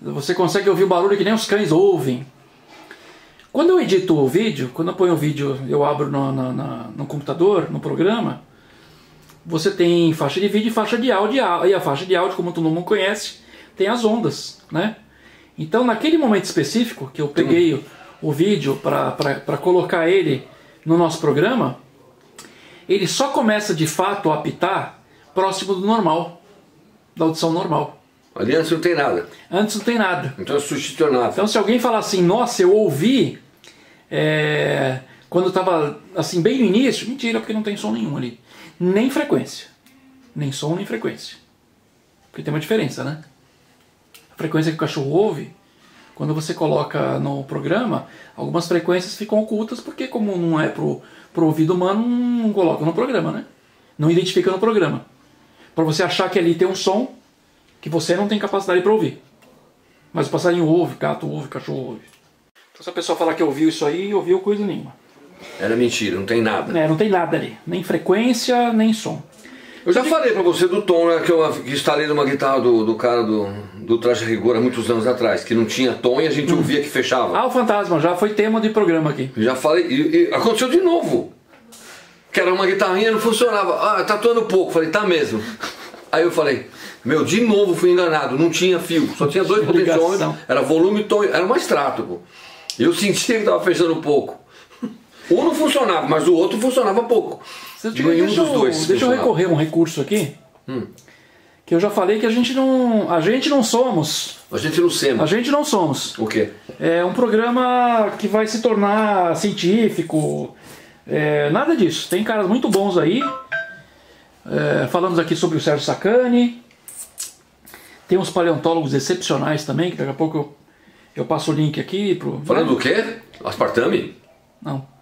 Você consegue ouvir o barulho que nem os cães ouvem. Quando eu edito o vídeo, quando eu ponho o vídeo, eu abro no computador, no programa, você tem faixa de vídeo e faixa de áudio. E a faixa de áudio, como todo mundo conhece, tem as ondas, né? Então, naquele momento específico que eu peguei o vídeo para colocar ele no nosso programa, ele só começa de fato a apitar próximo do normal, da audição normal. Ali antes não tem nada. Antes não tem nada. Então é sugestionável. Então, se alguém falar assim, nossa, eu ouvi quando estava assim bem no início, mentira, porque não tem som nenhum ali. Nem frequência. Nem som, nem frequência. Porque tem uma diferença, né? A frequência que o cachorro ouve, quando você coloca no programa, algumas frequências ficam ocultas, porque como não é pro ouvido humano, não coloca no programa, né? Não identifica no programa. Para você achar que ali tem um som que você não tem capacidade para ouvir. Mas o passarinho ouve, gato ouve, cachorro ouve. Então se a pessoa falar que ouviu isso aí, ouviu coisa nenhuma. Era mentira, não tem nada. Não tem nada ali. Nem frequência, nem som. Eu já falei pra você do tom, né, que eu instalei numa guitarra do cara do Traje a Rigor há muitos anos atrás, que não tinha tom e a gente ouvia que fechava. Ah, o Fantasma, já foi tema de programa aqui. Já falei, e aconteceu de novo. Que era uma guitarrinha e não funcionava. Ah, tá atuando pouco. Falei, tá mesmo. Aí eu falei, de novo fui enganado, não tinha fio, só tinha 2 potenciômetros, era volume e tom, era um extrato, pô. Eu sentia que tava fechando pouco. Um não funcionava, mas o outro funcionava pouco. Nenhum dos dois. Deixa eu recorrer a um recurso aqui. Que eu já falei que a gente não somos. A gente não somos. A gente não somos. O quê? É um programa que vai se tornar científico. Nada disso. Tem caras muito bons aí. Falamos aqui sobre o Sérgio Sacani. Tem uns paleontólogos excepcionais também, que daqui a pouco eu passo o link aqui pro... Falando do quê? Aspartame? Não.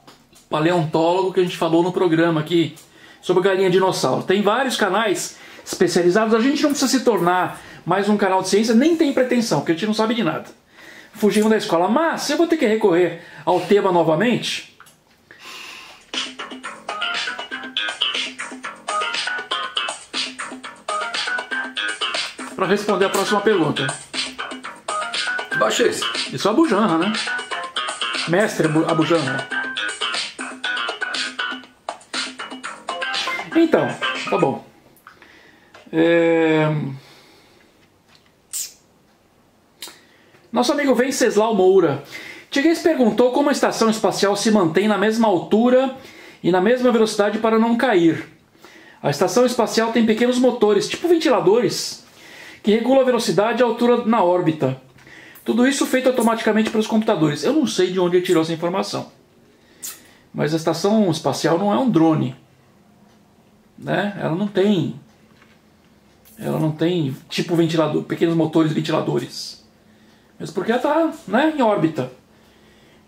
Paleontólogo que a gente falou no programa aqui sobre galinha dinossauro. Tem vários canais especializados. A gente não precisa se tornar mais um canal de ciência, nem tem pretensão, porque a gente não sabe de nada. Fugimos da escola. Mas eu vou ter que recorrer ao tema novamente. Para responder a próxima pergunta. Que baixo é esse? Isso é Abu Janra, né? Mestre Abu Janra. Então, tá bom. Nosso amigo Venceslau Moura. Tiguez perguntou como a estação espacial se mantém na mesma altura e na mesma velocidade para não cair. A estação espacial tem pequenos motores, tipo ventiladores, que regulam a velocidade e a altura na órbita. Tudo isso feito automaticamente pelos computadores. Eu não sei de onde ele tirou essa informação. Mas a estação espacial não é um drone. Né? Ela não tem tipo ventilador, pequenos motores ventiladores. Mas porque ela está, né, em órbita.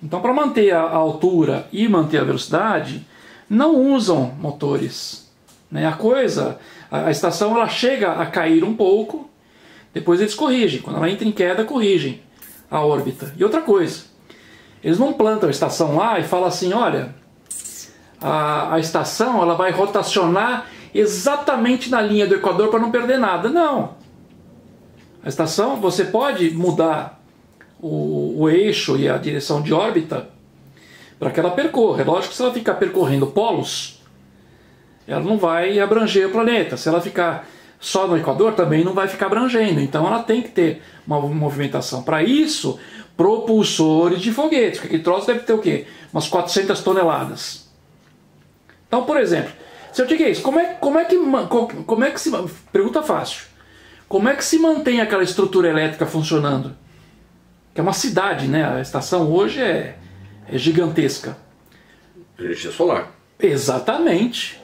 Então, para manter a altura e manter a velocidade, não usam motores. Né? A estação ela chega a cair um pouco, depois eles corrigem. Quando ela entra em queda, corrigem a órbita. E outra coisa, eles não plantam a estação lá e falam assim, olha, a estação ela vai rotacionar exatamente na linha do Equador para não perder nada. Não. A estação, você pode mudar o eixo e a direção de órbita para que ela percorra. É lógico que se ela ficar percorrendo polos, ela não vai abranger o planeta. Se ela ficar só no Equador, também não vai ficar abrangendo. Então ela tem que ter uma movimentação. Para isso, propulsores de foguetes. Porque aquele troço deve ter o quê? Umas 400 toneladas. Então, por exemplo, se eu digo isso, como é que se... Pergunta fácil. Como é que se mantém aquela estrutura elétrica funcionando? Que é uma cidade, né? A estação hoje é gigantesca. Energia solar. Exatamente.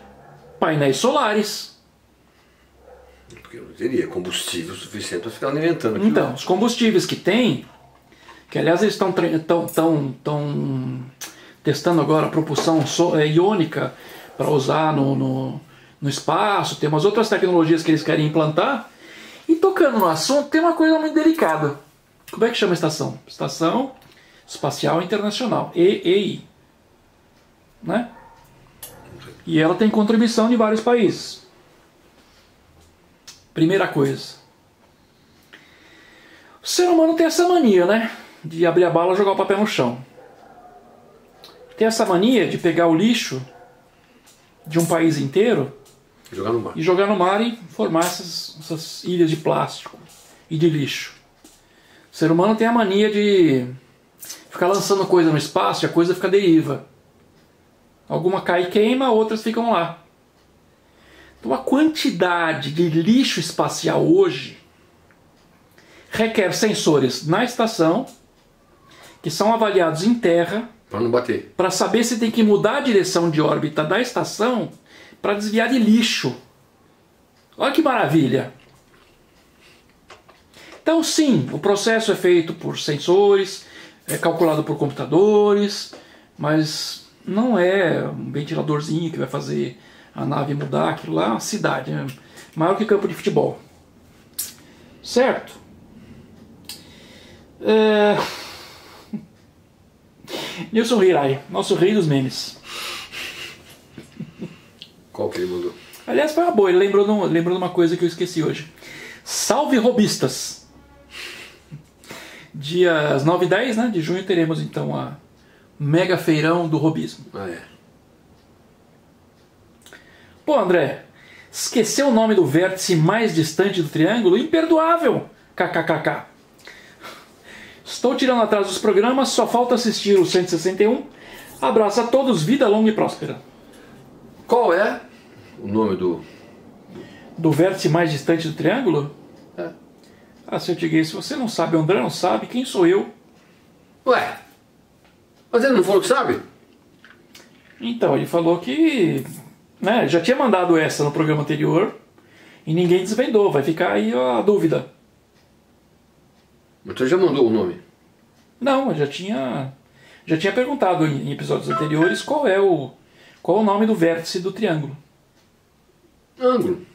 Painéis solares. Porque não teria combustível suficiente para ficar alimentando aquilo. Então, os combustíveis que tem, que aliás eles estão testando agora a propulsão iônica para usar no espaço, tem umas outras tecnologias que eles querem implantar. E tocando no assunto, tem uma coisa muito delicada. Como é que chama a estação? Estação Espacial Internacional, EEI. Né? E ela tem contribuição de vários países. Primeira coisa. O ser humano tem essa mania, né? De abrir a bala e jogar o papel no chão. Tem essa mania de pegar o lixo de um país inteiro e jogar no mar e formar essas ilhas de plástico e de lixo. O ser humano tem a mania de ficar lançando coisa no espaço e a coisa fica deriva. Alguma cai e queima, outras ficam lá. Então a quantidade de lixo espacial hoje requer sensores na estação que são avaliados em terra para não bater. Para saber se tem que mudar a direção de órbita da estação para desviar de lixo. Olha que maravilha! Então sim, o processo é feito por sensores, é calculado por computadores, mas não é um ventiladorzinho que vai fazer a nave mudar. Aquilo lá é uma cidade, é maior que campo de futebol. Certo? Nilson Hirai, nosso rei dos memes. Qual que ele mandou? Aliás, foi uma boa, ele lembrou de uma coisa que eu esqueci hoje. Salve robistas! Dias 9 e 10, né, de junho teremos então a mega feirão do robismo. Ah, é. Pô, André, esqueceu o nome do vértice mais distante do triângulo? Imperdoável! KKKK. Estou tirando atrás dos programas, só falta assistir o 161. Abraço a todos, vida longa e próspera. Qual é o nome Do vértice mais distante do triângulo? É. Ah, se eu te dizer, se você não sabe, o André não sabe, quem sou eu? Ué, mas ele não falou que sabe? Então, ele falou que... né, já tinha mandado essa no programa anterior e ninguém desvendou, vai ficar aí a dúvida. Mas você já mandou o nome? Não, eu já tinha perguntado em episódios anteriores qual é o nome do vértice do triângulo. Ângulo.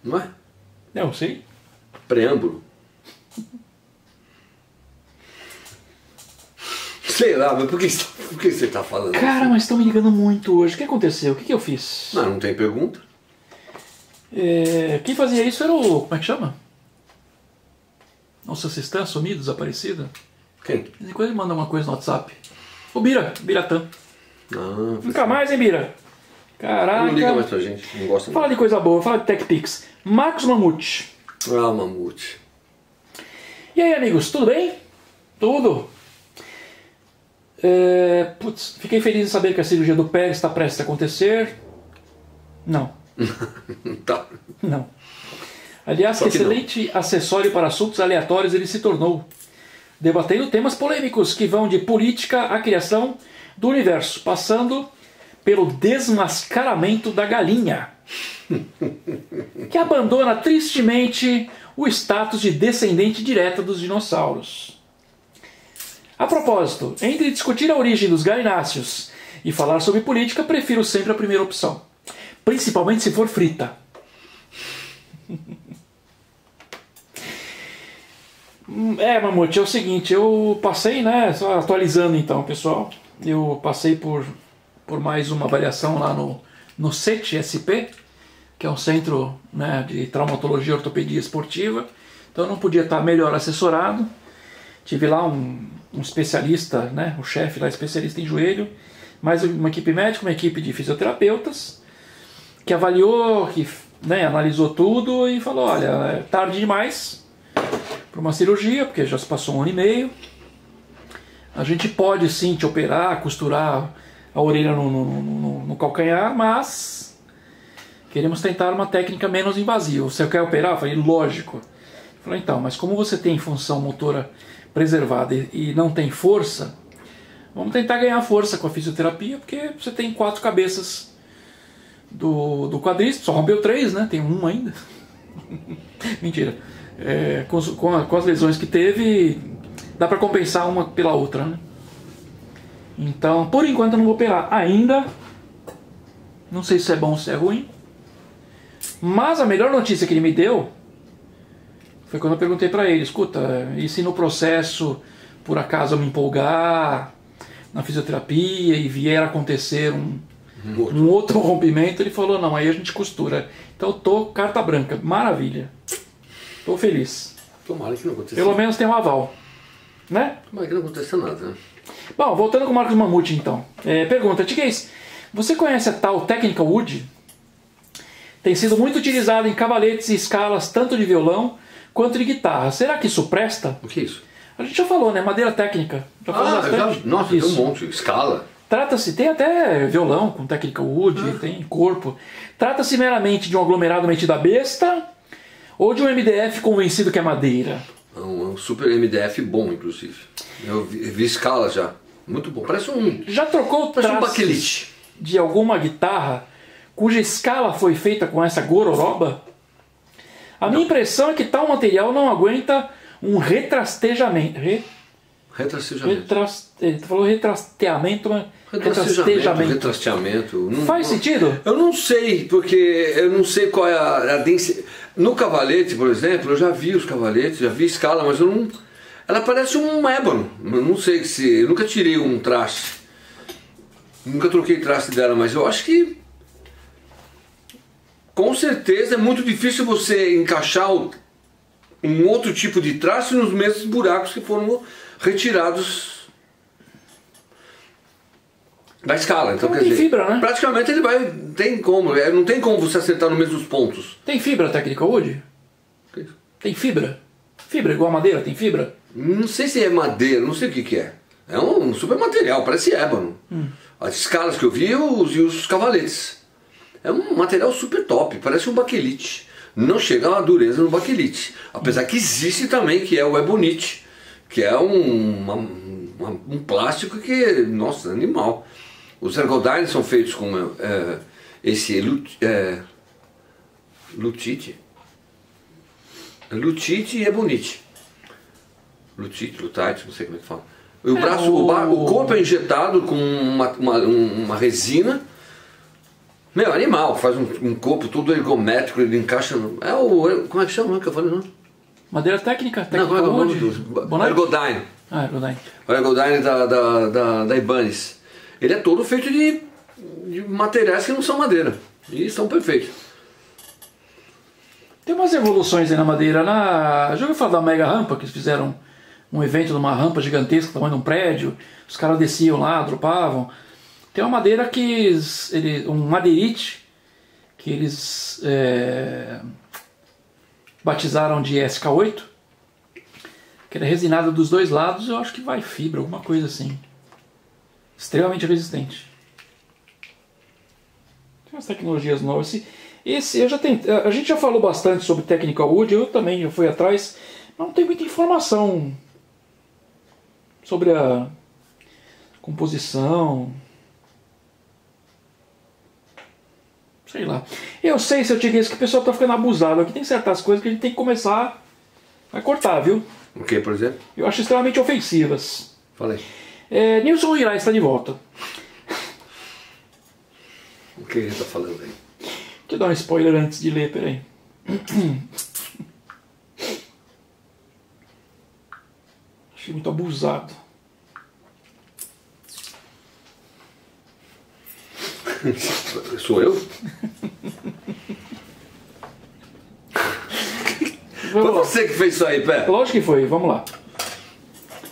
Não é? Eu sei. Preâmbulo. Sei lá, mas por que você está falando Cara, assim? mas estão me ligando muito hoje. O que aconteceu? O que eu fiz? Não tem pergunta? Quem fazia isso era o... como é que chama? Nossa assistente sumido, desaparecida. Quem? De vez em quando ele manda uma coisa no WhatsApp. O Biratã. Ah, Nunca mais, hein, Bira? Caraca. não liga mais pra gente, não gosta Fala mais. de coisa boa, fala de TechPix. Marcos Mamute. Ah, Mamute. E aí, amigos, tudo bem? Tudo. Putz, fiquei feliz em saber que a cirurgia do pé está prestes a acontecer. Não. Tá. Não. Aliás, Só que que não. excelente acessório para assuntos aleatórios ele se tornou. Debatendo temas polêmicos que vão de política à criação do universo, passando pelo desmascaramento da galinha, que abandona tristemente o status de descendente direta dos dinossauros. A propósito, entre discutir a origem dos galináceos e falar sobre política, prefiro sempre a primeira opção. Principalmente se for frita. Mamute, é o seguinte, eu passei, né, só atualizando então, pessoal, eu passei por mais uma avaliação lá no CET-SP, que é um centro, né, de traumatologia e ortopedia esportiva, então eu não podia estar melhor assessorado. Tive lá um especialista, né, o chefe lá, especialista em joelho, mais uma equipe médica, uma equipe de fisioterapeutas, que avaliou, que, né, analisou tudo e falou, olha, é tarde demais para uma cirurgia, porque já se passou 1 ano e meio. A gente pode sim te operar, costurar a orelha no calcanhar, mas queremos tentar uma técnica menos invasiva. Você quer operar? Eu falei, lógico. Ele falou, então, mas como você tem função motora preservada e não tem força, vamos tentar ganhar força com a fisioterapia, porque você tem 4 cabeças do quadríceps, só rompeu 3, né? Tem 1 ainda. Mentira. Com as lesões que teve, dá para compensar uma pela outra, né? Então, por enquanto eu não vou operar ainda. Não sei se é bom ou se é ruim. Mas a melhor notícia que ele me deu foi quando eu perguntei para ele, escuta, e se no processo, por acaso eu me empolgar na fisioterapia e vier a acontecer um outro rompimento, ele falou, não, aí a gente costura. Então eu tô carta branca, maravilha. Tô feliz. Tomara que não aconteça. Pelo menos tem um aval, né? Tomara que não aconteça nada, né? Bom, voltando com o Marcos Mamute então. Pergunta, Tiguez, você conhece a tal Technical Wood? Tem sido muito utilizado em cavaletes e escalas tanto de violão quanto de guitarra. Será que isso presta? O que é isso? A gente já falou, né? Madeira técnica. Já falou bastante. Nossa, isso. tem um monte. Escala. Trata-se, tem até violão com Technical Wood, tem corpo. Trata-se meramente de um aglomerado metido a besta ou de um MDF convencido que é madeira? É um super MDF bom, inclusive. Eu vi escala já. Muito bom. Parece um... Já trocou Parece um traços baquelite. de alguma guitarra cuja escala foi feita com essa gororoba? A minha impressão é que tal material não aguenta um retrastejamento. Retrastejamento. Ele falou retrasteamento, mas Retrasteamento. Faz sentido? Eu não sei, porque eu não sei qual é a densidade. No cavalete, por exemplo, eu já vi os cavaletes, já vi escala, mas eu não... Ela parece um ébano. Eu não sei se... Eu nunca tirei um traste. Nunca troquei traste dela, mas eu acho que com certeza é muito difícil você encaixar um outro tipo de traste nos mesmos buracos que foram retirados da escala. Então, Não quer tem dizer, fibra, né? praticamente ele vai. Tem como, não tem como você acertar nos mesmos pontos. Tem fibra Technical Wood? Que isso? Tem fibra? Fibra igual a madeira, tem fibra? Não sei se é madeira, não sei o que é. É um super material, parece ébano. As escalas que eu vi e os cavaletes. É um material super top, parece um baquelite. Não chega a dureza no baquelite. Apesar que existe também, que é o ebonite, que é um plástico que, nossa, animal. Os ergodynes são feitos com esse lutite. Lutite e ebonite. Lutite, lutite, não sei como é que fala. E o corpo é injetado com uma resina. Meu, animal, faz um corpo todo ergométrico, ele encaixa no. Como é que chama que eu falei, não? Madeira técnica? Não, como é que é o nome Technical do. Wood? Bonite? Ergodyne. Ah, Ergodyne. O ergodyne da Ibanez. Ele é todo feito de materiais que não são madeira. E são perfeitos. Tem umas evoluções aí na madeira. Já ouviu falar da mega rampa, que eles fizeram um evento numa rampa gigantesca, tamanho de um prédio, os caras desciam lá, dropavam. Tem uma madeira que um madeirite, que eles batizaram de SK8, que era resinada dos dois lados, eu acho que vai fibra, alguma coisa assim. Extremamente resistente. Tem umas tecnologias novas. A gente já falou bastante sobre Technical Wood, eu também já fui atrás, mas não tem muita informação sobre a composição. Sei lá. Eu sei, se eu te disse que o pessoal tá ficando abusado. Aqui tem certas coisas que a gente tem que começar a cortar, viu? O que, por exemplo? Eu acho extremamente ofensivas. Falei. Nilson Irá está de volta. O que ele tá falando aí? Deixa eu dar um spoiler antes de ler, peraí. Achei muito abusado. Sou eu? Foi você que fez isso aí, Pé? Lógico que foi, vamos lá.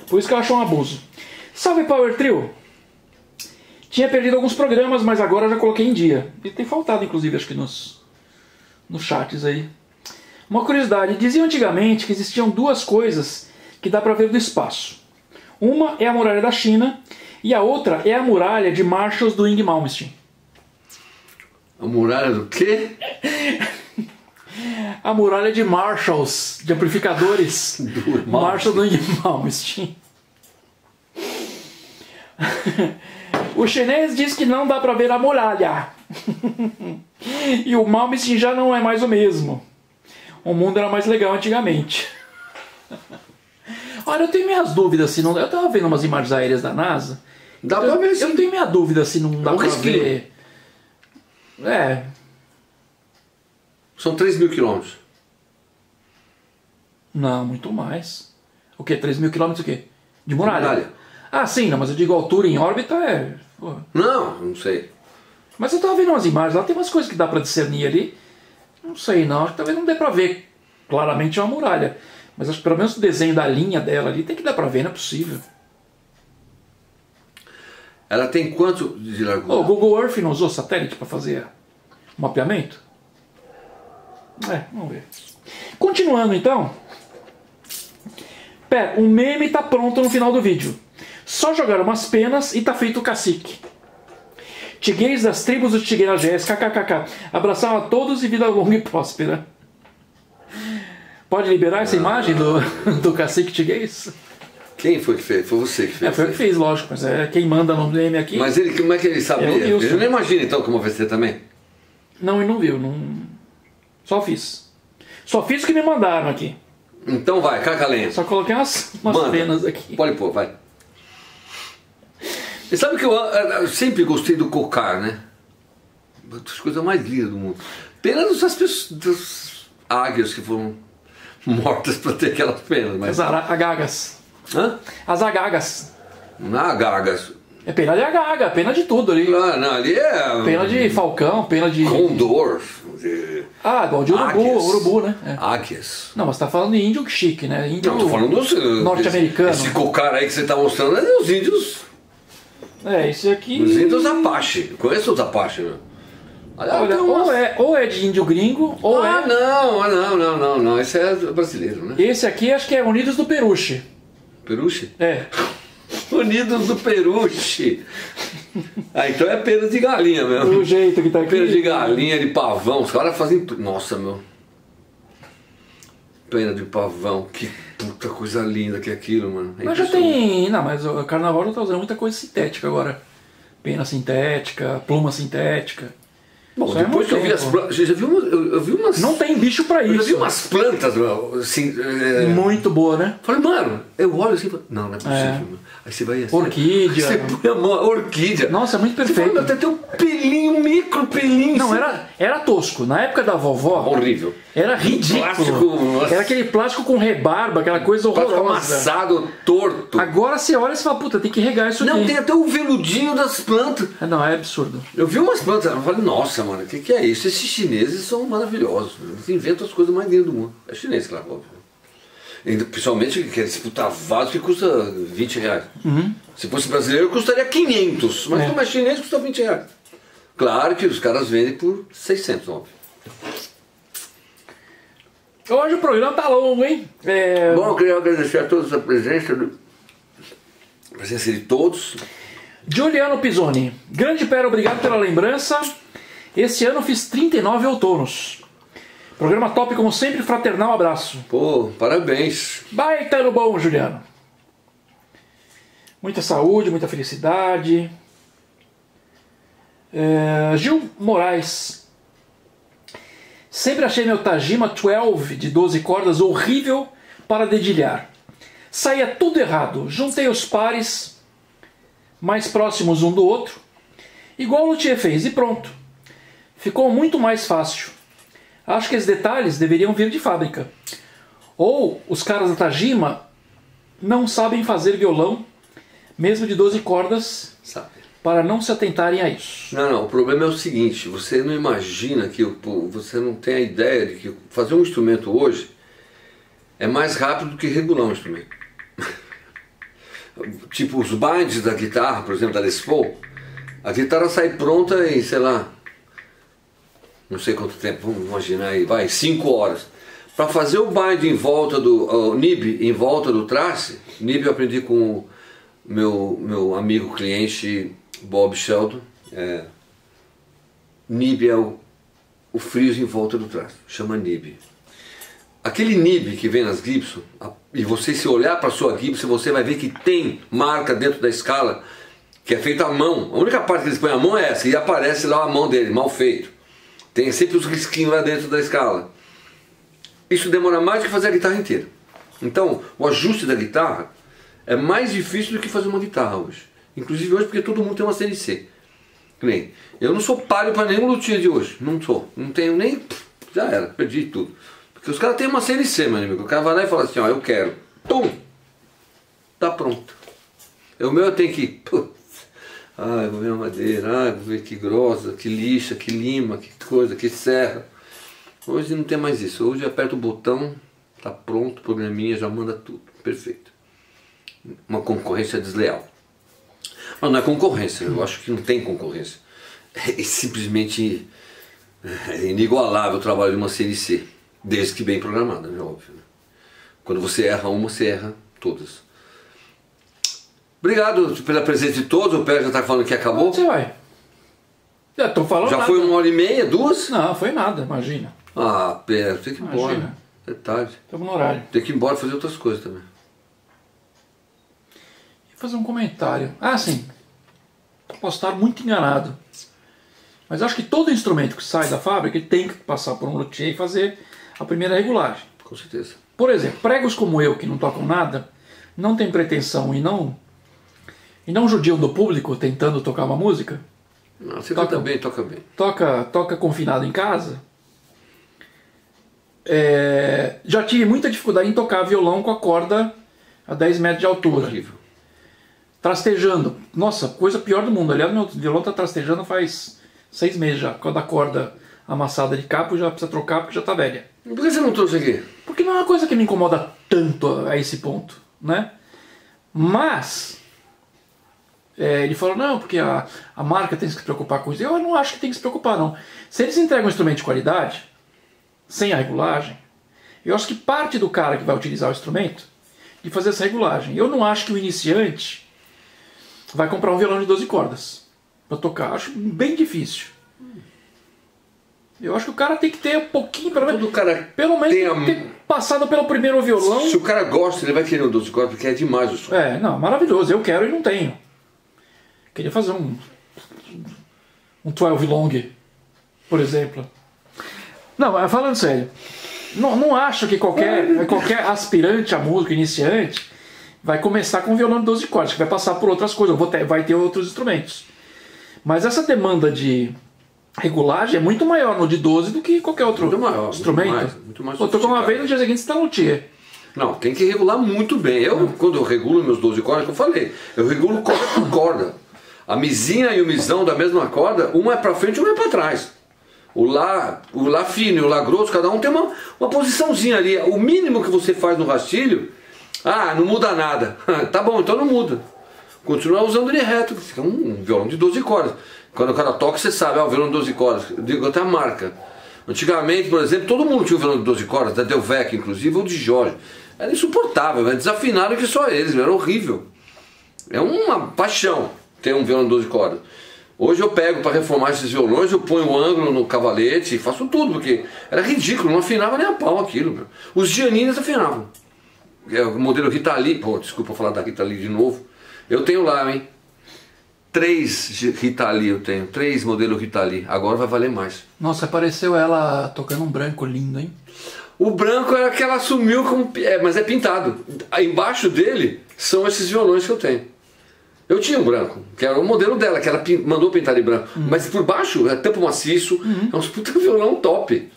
Por isso que eu acho um abuso. Salve Power Trio! Tinha perdido alguns programas, mas agora já coloquei em dia. E tem faltado, inclusive, acho que nos chats aí. Uma curiosidade, diziam antigamente que existiam duas coisas que dá pra ver do espaço. Uma é a muralha da China e a outra é a muralha de Marshalls do Ing Malmsteen. A muralha do quê? A muralha de Marshalls, de amplificadores. Marshall do Ing Malmsteen. O chinês diz que não dá pra ver a muralha. E o Malmsteen já não é mais o mesmo. O mundo era mais legal antigamente. Olha, eu tenho minhas dúvidas se não. Eu tava vendo umas imagens aéreas da NASA. Dá pra ver sim. Eu tenho minha dúvida se não dá um pra risquinho. ver. São 3.000 quilômetros. Não, muito mais. O quê? 3.000 quilômetros o quê? De muralha? Muralha. Ah, sim, não, mas eu digo altura em órbita Pô. Não sei. Mas eu tava vendo umas imagens lá, tem umas coisas que dá pra discernir ali. Não sei não, acho que talvez não dê pra ver claramente uma muralha. Mas acho que pelo menos o desenho da linha dela ali tem que dar pra ver, não é possível. Ela tem quanto de largura? O Google Earth não usou satélite pra fazer o mapeamento? Vamos ver. Continuando então. Pera, o meme tá pronto no final do vídeo. Só jogar umas penas e tá feito o cacique. Tigueires das tribos do Tigueiragés, kkkk. Abração a todos e vida longa e próspera. Pode liberar essa imagem do cacique Tigueires? Quem foi que fez? Foi você que fez. Foi eu que fiz, lógico, mas quem manda no meme aqui. Mas como é que ele sabia? Ele não imagina então como vai ser também? Não, ele não viu. Só fiz. Só fiz o que me mandaram aqui. Então vai, caca lenha. Só coloquei umas penas aqui. Pode pôr, vai. E sabe que eu sempre gostei do cocar, né? Uma das coisas mais lindas do mundo. Pena das águias que foram mortas para ter aquelas penas. Mas... As agagas. Hã? As agagas. Não, agagas. É pena de agaga, pena de tudo ali. Ah, não, ali é... Pena de falcão, pena de... Condor. De... igual de urubu, né? É. Águias. Não, mas você tá falando de índio chique, né? Índio Não, tô falando dos... norte-americano. Esse cocar aí que você tá mostrando é dos índios... Esse aqui... Os índios Apache. Conheço os Apache, né? Olha, ou é de índio gringo, ou é... Não. Esse é brasileiro, né? Esse aqui acho que é Unidos do Peruche. Peruche? É. Unidos do Peruche. Então é pena de galinha mesmo. Do jeito que tá aqui. Pena de galinha, de pavão. Os caras fazem... Nossa, meu. Pena de pavão. Que puta coisa linda que é aquilo, mano. Mas já tem... Não, mas o carnaval já tá usando muita coisa sintética agora. Pena sintética, pluma sintética. Bom, depois que eu vi as plantas, eu vi umas... Não tem bicho pra isso. Eu vi umas plantas, assim... Muito boa, né? Falei, mano, eu olho assim e falo, não é possível, meu. Aí você vai assim... Orquídea. Você põe a mão, orquídea. Nossa, é muito Você perfeito. fala, até tem um pelinho, um micro pelinho. Não, assim. era tosco. Na época da vovó... Horrível. Era ridículo. Plástico, era aquele plástico com rebarba, aquela coisa plástico horrorosa. amassado, torto. Agora você olha e você fala, puta, tem que regar isso aqui. Não, tem até o veludinho das plantas. Não, é absurdo. Eu vi umas plantas, eu falei, nossa, mano, o que é isso? Esses chineses são maravilhosos. Eles inventam as coisas mais lindas do mundo. É chinês, claro, óbvio. Principalmente que quer disputar vaso que custa R$20. Se fosse brasileiro, custaria 500. Mas como é chinês, custa R$20. Claro que os caras vendem por 600, óbvio. Hoje o programa tá longo, hein? Bom, eu queria agradecer a todos a presença de todos. Giuliano Pisoni. Grande Pera, obrigado pela lembrança. Esse ano fiz 39 outonos. Programa top, como sempre, fraternal abraço. Pô, parabéns. Baita no bom, Juliano. Muita saúde, muita felicidade. Gil Moraes. Sempre achei meu Tajima 12 de 12 cordas horrível para dedilhar. Saía tudo errado. Juntei os pares mais próximos um do outro, igual o Luthier fez, e pronto. Ficou muito mais fácil. Acho que esses detalhes deveriam vir de fábrica. Ou os caras da Tajima não sabem fazer violão, mesmo de 12 cordas, Sabe. para não se atentarem a isso. Não, o problema é o seguinte, você não imagina que você não tem a ideia de que fazer um instrumento hoje é mais rápido do que regular um instrumento. Tipo os binds da guitarra, por exemplo, da Les Paul, a guitarra sai pronta em, sei lá, não sei quanto tempo, vamos imaginar aí, 5 horas. Para fazer o bind em volta do nib, em volta do trace, nib eu aprendi com o meu amigo cliente Bob Sheldon. Nib é o friso em volta do traço, chama nib. Aquele nib que vem nas Gibson, e você se olhar para a sua Gibson, você vai ver que tem marca dentro da escala, que é feita à mão. A única parte que eles põem a mão é essa, e aparece lá a mão dele, mal feito. Tem sempre os risquinhos lá dentro da escala. Isso demora mais do que fazer a guitarra inteira. Então, o ajuste da guitarra é mais difícil do que fazer uma guitarra hoje. Inclusive hoje porque todo mundo tem uma CNC. Eu não sou páreo para nenhum luthier de hoje. Não sou. Não tenho nem... Já era, perdi tudo. Porque os caras têm uma CNC, meu amigo. O cara vai lá e fala assim, ó, eu quero. Tum! Tá pronto. O meu eu tenho que... eu vou ver a madeira, vou ver que grossa, que lixa, que lima, que coisa, que serra. Hoje não tem mais isso. Hoje aperta o botão, tá pronto, programinha, já manda tudo. Perfeito. Uma concorrência desleal. Mas não é concorrência, eu acho que não tem concorrência. É simplesmente inigualável o trabalho de uma CNC, desde que bem programada, é óbvio. Quando você erra uma, você erra todas. Obrigado pela presença de todos. O Pé já está falando que acabou. Onde você vai? Já tô falando já nada. foi 1h30, 2? Não, foi nada, imagina. Pé, tem que ir embora. É tarde. Estamos no horário. Tem que ir embora fazer outras coisas também. Fazer um comentário. Sim. Posso estar muito enganado. Mas acho que todo instrumento que sai da fábrica ele tem que passar por um luthier e fazer a primeira regulagem. Com certeza. Por exemplo, pregos como eu, que não tocam nada, não tem pretensão e não judiam do público tentando tocar uma música. Não, você toca bem, toca bem. Toca confinado em casa. Já tive muita dificuldade em tocar violão com a corda a 10 metros de altura. Horrível. trastejando. Nossa, coisa pior do mundo. Aliás, meu violão tá trastejando faz 6 meses já. Quando a corda amassada de cabo já precisa trocar porque já tá velha. Por que você não trouxe aqui? Porque não é uma coisa que me incomoda tanto a esse ponto, né? Mas ele falou, não, porque a marca tem que se preocupar com isso. Eu não acho que tem que se preocupar, não. Se eles entregam um instrumento de qualidade, sem a regulagem, eu acho que parte do cara que vai utilizar o instrumento de fazer essa regulagem. Eu não acho que o iniciante vai comprar um violão de 12 cordas para tocar. Acho bem difícil. Eu acho que o cara tem que ter um pouquinho, pelo menos ter passado pelo primeiro violão. Se o cara gosta, ele vai querer um 12 cordas, porque é demais o som. Não, maravilhoso. Eu quero e não tenho. Queria fazer um 12 long, por exemplo. Não, mas falando sério, não acho que qualquer aspirante a músico, iniciante, vai começar com um violão de 12 cordas, que vai passar por outras coisas, vai ter outros instrumentos. Mas essa demanda de regulagem é muito maior no de 12 do que qualquer outro instrumento. Muito mais eu tocou uma vez, no dia seguinte você está no luthier. Não, tem que regular muito bem. Quando eu regulo meus 12 cordas, que eu falei, eu regulo corda por corda. A mizinha e o misão da mesma corda, uma é para frente e uma é para trás. O lá fino e o lá grosso, cada um tem uma posiçãozinha ali. O mínimo que você faz no rastilho, não muda nada. Tá bom, então não muda. Continua usando ele reto, fica um violão de 12 cordas. Quando o cara toca, você sabe, o violão de 12 cordas. Eu digo até a marca. Antigamente, por exemplo, todo mundo tinha um violão de 12 cordas, da Delvecq, inclusive, ou de Jorge. Era insuportável, era desafinado que só eles, era horrível. É uma paixão ter um violão de 12 cordas. Hoje eu pego para reformar esses violões, eu ponho o ângulo no cavalete, faço tudo, porque era ridículo, não afinava nem a pau aquilo. Meu. Os Giannini afinavam. O modelo Rita Lee, desculpa falar da Rita Lee de novo. Eu tenho lá, hein? 3 Rita Lee eu tenho, 3 modelos Rita Lee. Agora vai valer mais. Nossa, apareceu ela tocando um branco lindo, hein? O branco é que ela assumiu como... mas é pintado. Embaixo dele são esses violões que eu tenho. Eu tinha um branco, que era o modelo dela, que ela mandou pintar de branco. Mas por baixo é tampo maciço, é um puta violão top.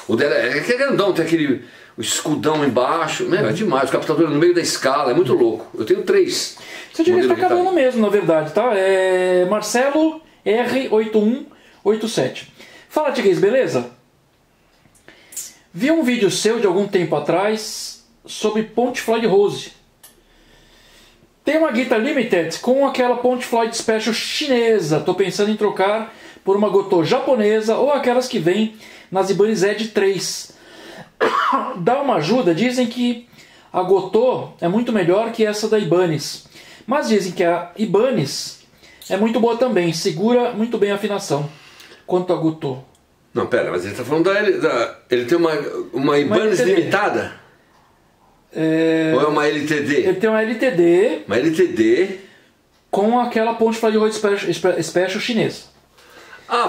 O dela é grandão, tem aquele escudão embaixo. É demais, o captador no meio da escala, é muito louco. Eu tenho 3. Você devia estar acabando mesmo, na verdade, tá? É Marcelo R8187. Fala, Tiguez, beleza? Vi um vídeo seu de algum tempo atrás sobre Ponte Floyd Rose. Tem uma Guitar Limited com aquela Ponte Floyd Special chinesa. Tô pensando em trocar por uma Gotô japonesa ou aquelas que vêm nas Ibanez Edge 3. Dá uma ajuda, dizem que a Gotô é muito melhor que essa da Ibanez. Mas dizem que a Ibanez é muito boa também, segura muito bem a afinação. Quanto a Gotô? Não, pera, mas ele está falando ele tem uma Ibanez limitada? Ou é uma LTD? Ele tem uma LTD. Uma LTD. Com aquela Ponte Floyd Rose Special chinesa.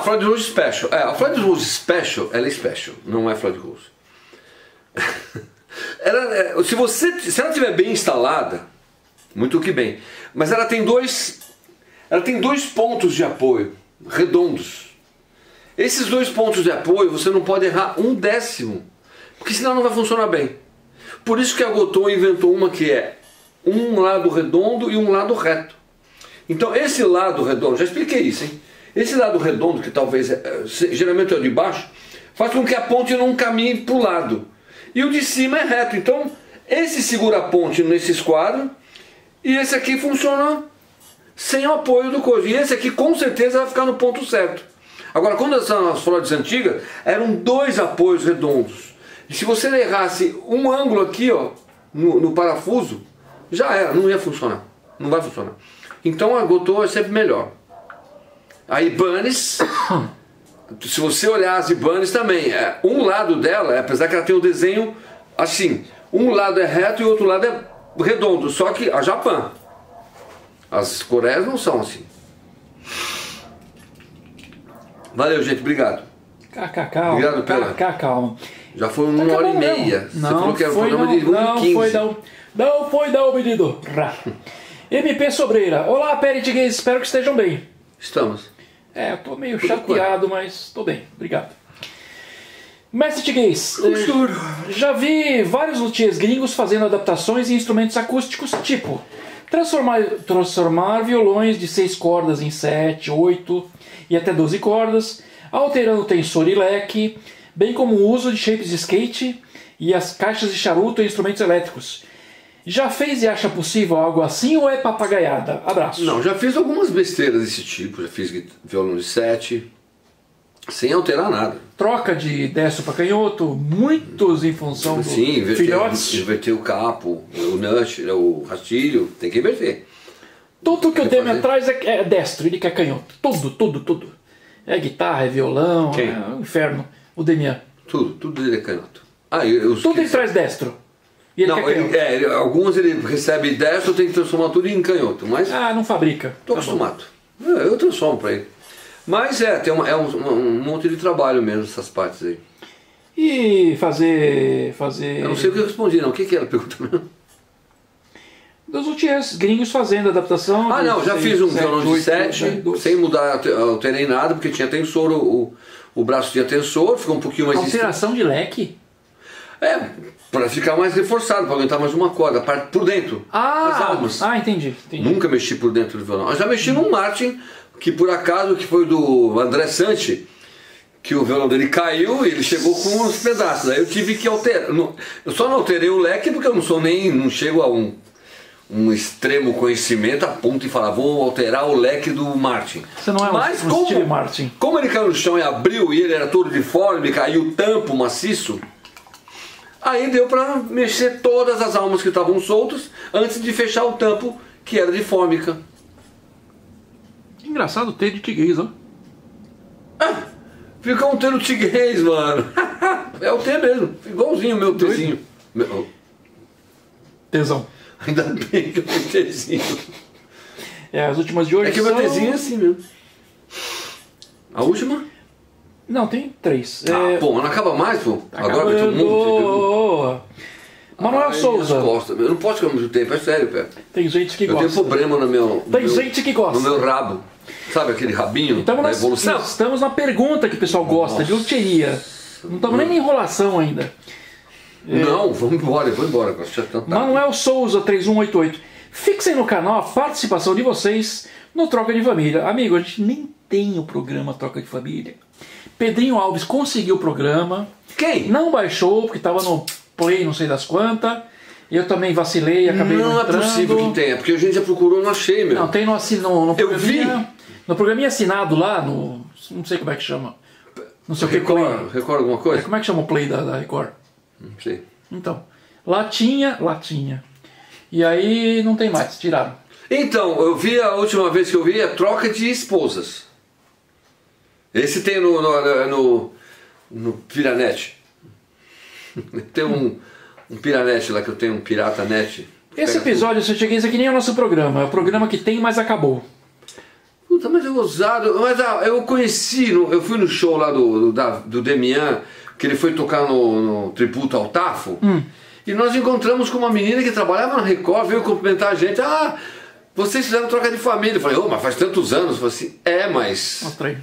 Floyd Rose Special. A Floyd Rose Special, ela é Special, não é Floyd Rose. Se ela estiver bem instalada, muito que bem. Mas ela tem dois pontos de apoio redondos. Esses 2 pontos de apoio você não pode errar 1/10, porque senão não vai funcionar bem. Por isso que a Gotô inventou uma que é um lado redondo e um lado reto. Então esse lado redondo, já expliquei isso, hein? Esse lado redondo, que talvez geralmente é o de baixo, faz com que a ponte não caminhe para o lado. E o de cima é reto. Então esse segura a ponte nesse esquadro e esse aqui funciona sem o apoio do coisa. E esse aqui com certeza vai ficar no ponto certo. Agora, quando são as Floyds antigas, eram 2 apoios redondos. E se você errasse um ângulo aqui, ó, no parafuso, já era, não ia funcionar. Não vai funcionar. Então a Gotô é sempre melhor. A Ibanez, se você olhar as Ibanez também, um lado dela, apesar que ela tem o desenho assim, um lado é reto e o outro lado é redondo, só que a Japan. As Coreias não são assim. Valeu, gente, obrigado. Calma. Obrigado pela. Calma. Já foi 1h30. Você falou que era um programa de 1h15. Não foi dar o pedido. MP Sobreira. Olá, Peri Tiguez, espero que estejam bem. Estamos. Eu tô meio chateado, mas tô bem. Obrigado. Mestre Tiguez, já vi vários luthiers gringos fazendo adaptações em instrumentos acústicos, tipo transformar violões de 6 cordas em 7, 8 e até 12 cordas, alterando tensor e leque, bem como o uso de shapes de skate e as caixas de charuto em instrumentos elétricos. Já fez e acha possível algo assim ou é papagaiada? Abraço. Não, já fiz algumas besteiras desse tipo, já fiz violão de 7, sem alterar nada. Troca de destro para canhoto, muitos em função do filhotes. Inverter o capo, o nut, o rastilho, tem que inverter. Tudo que o Demian traz é destro, ele quer canhoto. Tudo. É guitarra, é violão, Quem? é um inferno. O Demian. Tudo dele é canhoto. Tudo ele traz destro. E ele quer canhoto. Alguns ele recebe destro, tem que transformar tudo em canhoto, mas... não fabrica. Tô acostumado. Eu transformo para ele. Mas é um monte de trabalho mesmo essas partes aí. E fazer... Eu não sei o que eu respondi não. O que era a pergunta mesmo? Dos luthiers gringos fazendo adaptação. Já fiz um violão de 7, sem mudar, alterei nada, porque tinha tensor, o braço tinha tensor, ficou um pouquinho mais... Alteração de leque? Para ficar mais reforçado, para aumentar mais uma corda, por dentro, as almas. Entendi. Nunca mexi por dentro do violão. Eu já mexi num Martin, que por acaso, que foi do André Santi, que o violão dele caiu e ele chegou com uns pedaços. Aí eu tive que alterar. Eu só não alterei o leque porque eu não chego a um extremo conhecimento a ponto de falar, vou alterar o leque do Martin. Você não é um Steve Martin. Como ele caiu no chão e abriu e ele era todo deforme, caiu o tampo maciço, aí deu para mexer todas as almas que estavam soltas antes de fechar o tampo que era de fórmica. Engraçado o T de Tiguez, ó. Ficou um T no Tiguez, mano. É o T mesmo, igualzinho o meu Tzinho. Tesão. Ainda bem que eu tenho Tzinho. As últimas de hoje é que o meu Tzinho é assim mesmo. A última? Não, tem 3. Pô, mas não acaba mais, pô. Tá agora que todo mundo... Manuel Souza. Eu não posso ficar muito tempo, é sério, Pé. Tem gente que gosta. Eu tenho problema no meu... gente que gosta. No meu rabo. Sabe aquele rabinho da evolução? Estamos na pergunta que o pessoal gosta, de luteria. Não estamos nem na enrolação ainda. Não, vamos embora, eu vou embora. Manuel Souza 3188. Fixem no canal a participação de vocês no Troca de Família. Amigo, a gente nem tem o programa Troca de Família. Pedrinho Alves conseguiu o programa. Quem? Não baixou, porque estava no Play não sei das quantas. Eu também vacilei, acabei não entrando. Não é possível que tenha, porque a gente já procurou, não achei, meu. Não, tem no programinha, no programinha assinado lá, no... Não sei como é que chama. Não sei o que Record alguma coisa? Como é que chama o Play da Record? Não sei. Então, lá tinha. E aí não tem mais, tiraram. Então, eu vi a última vez que eu vi a troca de esposas. Esse tem no Piranet. Tem um Piranet lá que eu tenho, um Pirata Net. Esse episódio, se eu cheguei, isso aqui nem é o nosso programa. É o programa que tem, mas acabou. Puta, mas é ousado. Mas eu conheci, eu fui no show lá do Demian, que ele foi tocar no tributo ao Tafo. E nós encontramos com uma menina que trabalhava na Record, veio cumprimentar a gente. Vocês fizeram troca de família. Eu falei, mas faz tantos anos. Eu falei assim, mas... Mostra aí.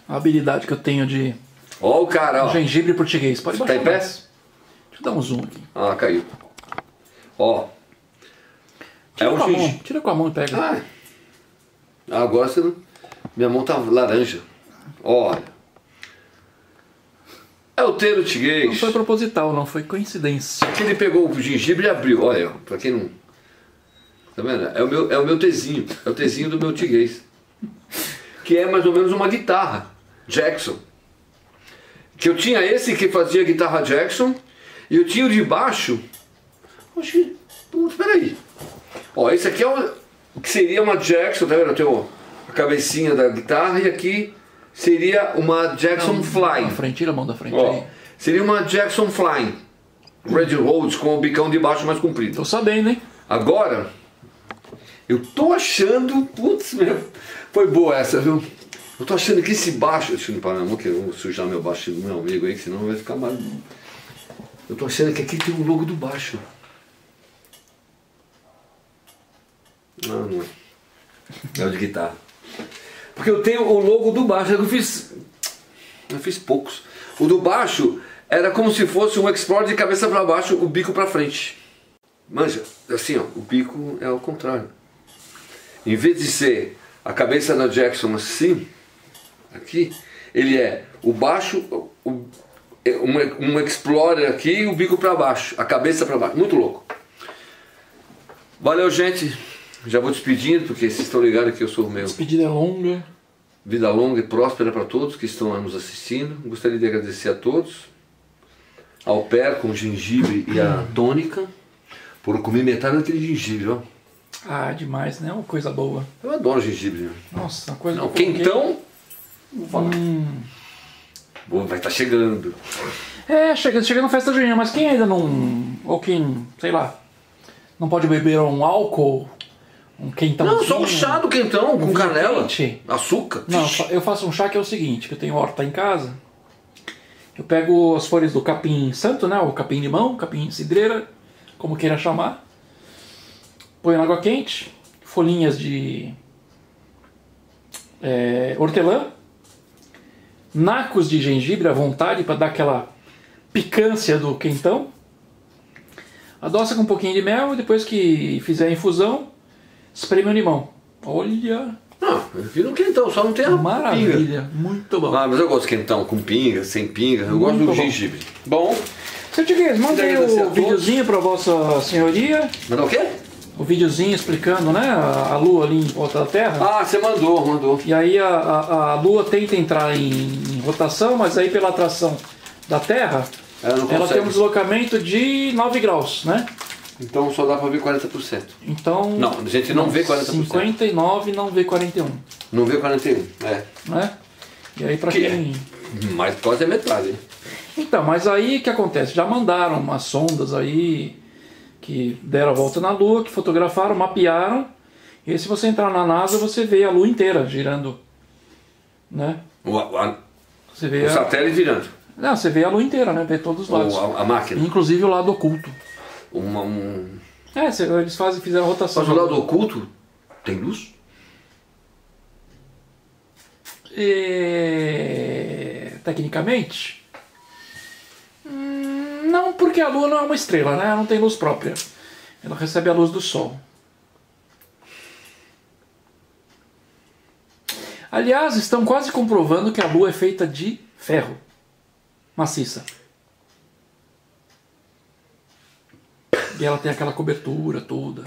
A habilidade que eu tenho de... Ó o cara, ó. Gengibre português. Pode baixar. Tá em pé? Deixa eu dar um zoom aqui. Caiu. Ó. Tira com a mão e pega. Agora você não... Minha mão tá laranja. Olha. É o Teiro Tiguez. Não foi proposital, não. Foi coincidência. Aqui ele pegou o gengibre e abriu. Olha, pra quem não... Tá vendo? É o meu Tzinho. É o Tzinho do meu Tiguez. Que é mais ou menos uma guitarra Jackson. Que eu tinha esse que fazia guitarra Jackson. E eu tinha o de baixo. Oxi, peraí. Ó, esse aqui é que seria uma Jackson, tá vendo? Eu tenho a cabecinha da guitarra e aqui seria uma Jackson Flying. Tira a mão da frente. Ó, seria uma Jackson Flying. Red Rhodes com o bicão de baixo mais comprido. Tô sabendo, hein? Agora, eu tô achando... Putz, foi boa essa, viu? Eu tô achando que esse baixo... Deixa eu limpar minha mão, que eu vou sujar meu baixo do meu amigo aí, que senão vai ficar mal. Eu tô achando que aqui tem o logo do baixo. Não é. É o de guitarra. Porque eu tenho o logo do baixo. Eu fiz poucos. O do baixo era como se fosse um Explorer de cabeça para baixo, o bico para frente. Manja, assim ó, o bico é ao contrário. Em vez de ser a cabeça da Jackson assim, aqui, ele é o baixo, um Explorer aqui e o bico para baixo, a cabeça para baixo. Muito louco. Valeu, gente. Já vou despedindo, porque vocês estão ligados que eu sou o meu. Despedida é longa. Vida longa e próspera para todos que estão nos assistindo. Gostaria de agradecer a todos. Ao pé com o gengibre e a tônica. Por comer metade daquele gengibre, ó. Ah, demais, né? Uma coisa boa. Eu adoro gengibre. Né? Nossa, uma coisa Não, quentão. Vou falar. Boa, vai estar chegando. É, chega na festa junina, mas quem ainda não... Ou quem, sei lá, não pode beber um álcool, um quentão. Não, só um chá do quentão com canela, quente. açúcar. Não, eu faço um chá que é o seguinte, que eu tenho horta em casa. Eu pego as folhas do capim santo, né? O capim limão, capim cidreira, como queira chamar. Põe na água quente, folhinhas de hortelã, nacos de gengibre à vontade para dar aquela picância do quentão. Adoça com um pouquinho de mel e depois que fizer a infusão, espreme o limão. Olha! Não, vira um quentão, só não tem a maravilha, pinga. Muito bom. Ah, mas eu gosto de quentão com pinga, sem pinga, eu gosto do gengibre. Bom. Seu Tiguês, mandei o videozinho para vossa senhoria. Mandou o quê? O videozinho explicando, né, a Lua ali em volta da Terra. Ah, você mandou. E aí a Lua tenta entrar em rotação, mas aí pela atração da Terra, ela tem um deslocamento de 9 graus, né? Então só dá para ver 40%. Então, não, a gente não vê 40%. 59 não vê 41. Não vê 41, né? E aí para quem... Mas quase é metade, hein? Então, mas aí o que acontece? Já mandaram umas sondas aí que deram a volta na Lua, que fotografaram, mapearam. E aí, se você entrar na NASA, você vê a Lua inteira girando, né? Você vê o satélite virando. Não, você vê a Lua inteira, né? Vê todos os lados. A máquina. Inclusive o lado oculto. Eles fizeram a rotação. Mas o lado oculto tem luz? Tecnicamente... Não, porque a Lua não é uma estrela, né? Ela não tem luz própria. Ela recebe a luz do Sol. Aliás, estão quase comprovando que a Lua é feita de ferro. Maciça. E ela tem aquela cobertura toda.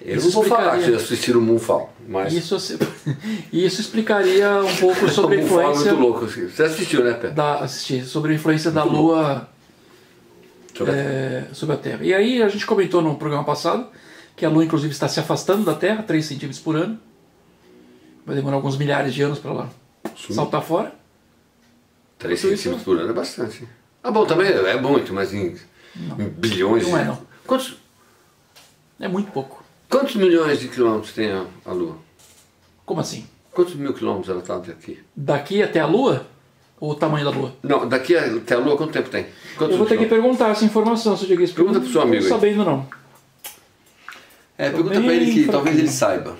Eu não vou falar que vocês assistiram o Moonfall, mas... Isso explicaria um pouco sobre a influência... É muito louco. Você assistiu, né, Pé? Assisti. Sobre a influência da Lua sobre a Terra. E aí a gente comentou no programa passado que a Lua inclusive está se afastando da Terra, 3 centímetros por ano. Vai demorar alguns milhares de anos para ela saltar fora. 3 centímetros por ano é bastante. Ah, bom, também é muito, mas em bilhões... Não é, não. Quantos... É muito pouco. Quantos milhões de quilômetros tem a Lua? Como assim? Quantos mil quilômetros ela está daqui? Daqui até a Lua? Ou o tamanho da Lua? Não, daqui até a Lua quanto tempo tem? Eu vou ter que perguntar essa informação, se eu digo isso. Pergunta pro seu amigo aí. Não sabendo, não. Pergunta para ele que talvez ele saiba.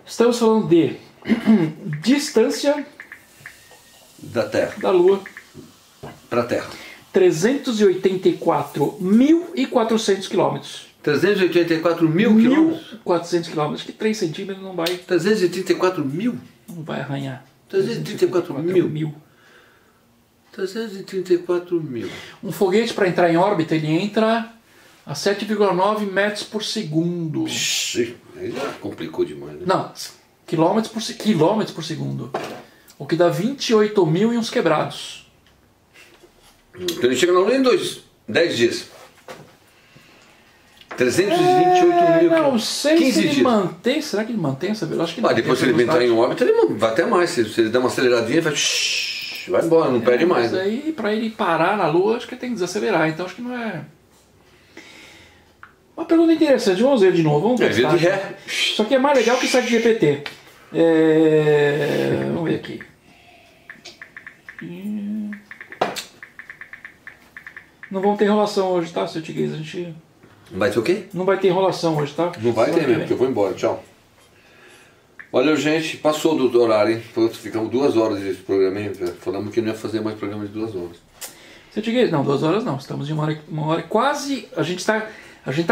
Estamos falando de distância da Terra. Da Lua para a Terra. 384.400 quilômetros. 384 mil quilômetros? 1.400 quilômetros. Que 3 centímetros não vai... 334 mil? Não vai arranhar. 334 mil. 334 mil. Um foguete para entrar em órbita, ele entra a 7,9 metros por segundo. Aí já complicou demais, né? Não, quilômetros por segundo. O que dá 28 mil e uns quebrados. Então ele chega na Lua em 10 dias. 328 mil. Não sei 15 se ele dias. Mantém. Será que ele mantém essa velocidade? Acho que não. Depois se ele entrar em órbita, ele vai até mais. Se ele der uma aceleradinha, ele vai embora, não perde mais. Mas aí, para ele parar na Lua, acho que ele tem que desacelerar. Então acho que não é... Uma pergunta interessante. Vamos ver de novo. Vamos ver. Via de ré. Isso aqui é mais legal que o site GPT. Vamos ver aqui. Não vamos ter enrolação hoje, tá, seu Tiguês? A gente... Vai ter o quê? Não vai ter enrolação hoje, tá? Não vai ter mesmo, porque eu vou embora. Tchau. Valeu, gente. Passou do horário, hein? Ficamos 2 horas desse programa, hein? Falamos que não ia fazer mais programa de 2 horas. Você diga, não, 2 horas não. Estamos de uma hora quase. A gente tá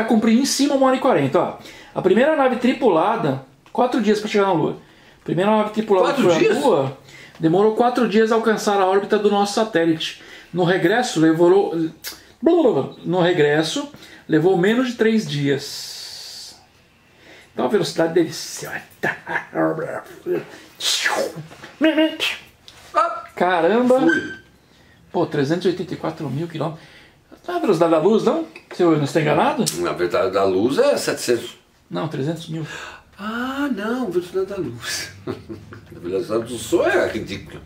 cumprindo em cima 1h40. Ó. A primeira nave tripulada, 4 dias para chegar na Lua. A primeira nave tripulada que foi à Lua demorou 4 dias a alcançar a órbita do nosso satélite. No regresso levou menos de 3 dias. Então a velocidade dele. Caramba! Fui. Pô, 384 mil quilômetros. Não é a velocidade da luz, não? Se eu não estou enganado? Na verdade, da luz é 700. Não, 300 mil. Ah, não, velocidade da luz. A velocidade do som é ridícula.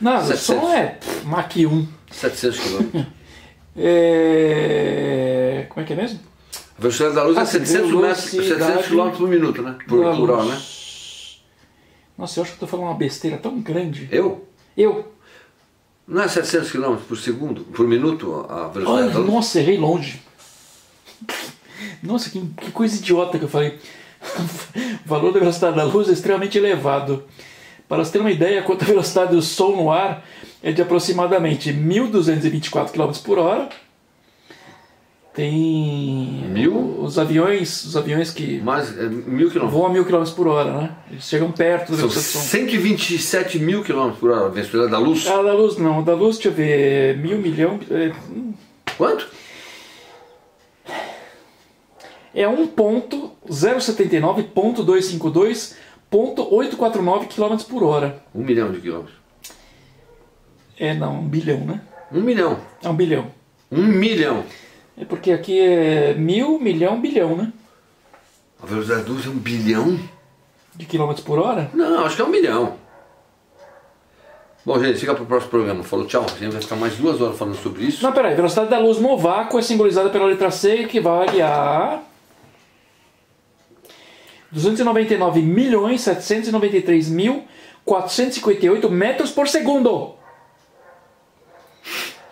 Não, 700. o som é Mach 1. 700 km. Como é que é mesmo? A velocidade da luz é 700 km por minuto, né? Por hora, né? Nossa, eu acho que eu estou falando uma besteira tão grande. Eu? Não é 700 km por segundo, por minuto a velocidade da luz? Nossa, errei longe. Nossa, que coisa idiota que eu falei. O valor da velocidade da luz é extremamente elevado. Para você ter uma ideia, quanto a velocidade do som no ar é de aproximadamente 1.224 km por hora. Tem os aviões que mais 1.000 km. Voam a 1.000 km por hora, né? Eles chegam perto da São velocidade do som. 127 mil km por hora a velocidade da luz. Ah, da luz não. Da luz, deixa eu ver. 1.000 milhão. Quanto? É 1.079.252.849 km por hora. 1 milhão de quilômetros. Não, 1 bilhão, né? 1 milhão. É 1 bilhão. 1 milhão. É porque aqui é 1.000, milhão, bilhão, né? A velocidade da luz é 1 bilhão? De quilômetros por hora? Não, acho que é 1 milhão. Bom, gente, fica para o próximo programa. Falou tchau. A gente vai ficar mais 2 horas falando sobre isso. Não, peraí. A velocidade da luz no vácuo é simbolizada pela letra C, que equivale a 299.793.458 metros por segundo.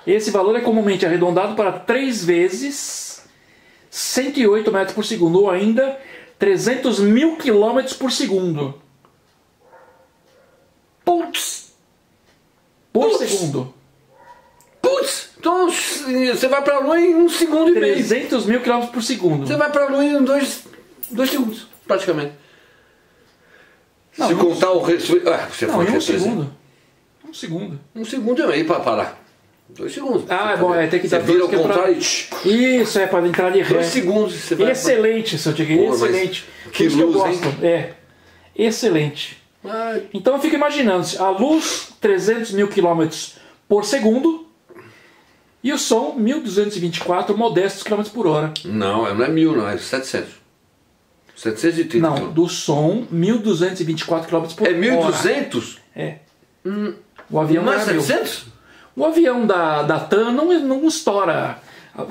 Esse valor é comumente arredondado para 3 vezes 108 metros por segundo, ou ainda 300 mil quilômetros por segundo. Putz! Por segundo. Putz! Então você vai para a Lua em 1 segundo e meio. 300 mil quilômetros por segundo. Você vai para a Lua em 2 segundos, praticamente. Não, se contar o resto. Você não, foi em 1 segundo. 1 segundo. 1 segundo e meio para parar. 2 segundos. Ah, bom, tem que você dar vira ao dois que é contrário e... Isso, é para entrar de ré. 2 segundos. Você vai Excelente, seu Tigre, excelente. Que luz, luz, que eu gosto. Excelente. Então eu fico imaginando, a luz 300 mil quilômetros por segundo e o som 1.224 modestos quilômetros por hora. Não é 1.000, não, é 700. 730. Não, do som 1.224 km por hora. É 1.200? É. O avião não é 700? O avião da TAM não estoura.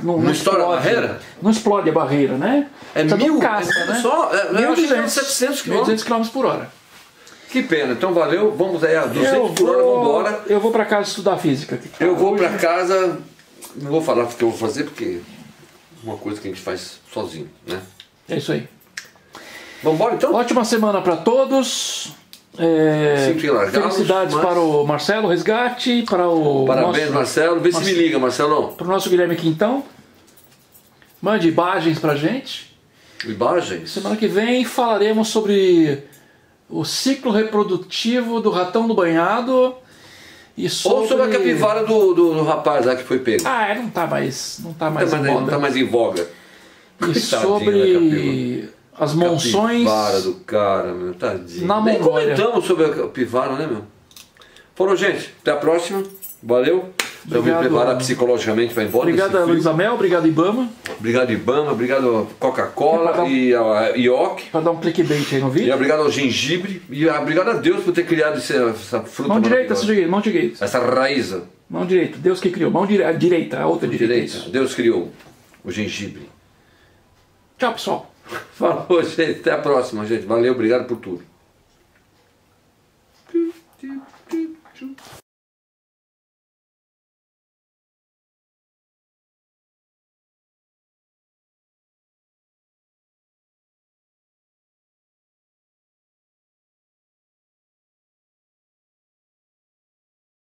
Não estoura a barreira? Não explode a barreira, né? É 1.000? Caça, né? Só? 1.200, 700 km. 1.200 km por hora. Que pena, então valeu. Vamos aí a 200 por hora, vamos embora. Eu vou pra casa estudar física. Eu vou pra casa, não vou falar o que eu vou fazer, porque é uma coisa que a gente faz sozinho, né? É isso aí. Vamos embora então? Ótima semana para todos. Felicidades para o Marcelo Resgate, para o Parabéns, Marcelo. Vê se me liga, Marcelão. Para o nosso Guilherme Quintão. Mande imagens pra gente. Imagens? Semana que vem falaremos sobre o ciclo reprodutivo do ratão do banhado e sobre... Ou sobre a capivara do rapaz lá que foi pego. Não tá mais em voga. Não tá mais em voga. E sobre as monções... Capivara do cara, meu, tadinho. Na Nem Mongólia. comentamos sobre a capivara, né, meu? Falou, gente. Até a próxima. Valeu. Já me preparar psicologicamente para ir embora. Obrigado, Luiz Amel. Obrigado, Ibama. Obrigado, Ibama. Obrigado, Coca-Cola e a IOC. Para dar um clickbait aí no vídeo. E obrigado ao gengibre. E obrigado a Deus por ter criado essa fruta. Mão direita, mão direita. Essa raiz. Mão direita. Deus que criou. Mão direita, a outra direita. Deus criou o gengibre. Tchau, pessoal. Falou, gente. Até a próxima, gente. Valeu, obrigado por tudo.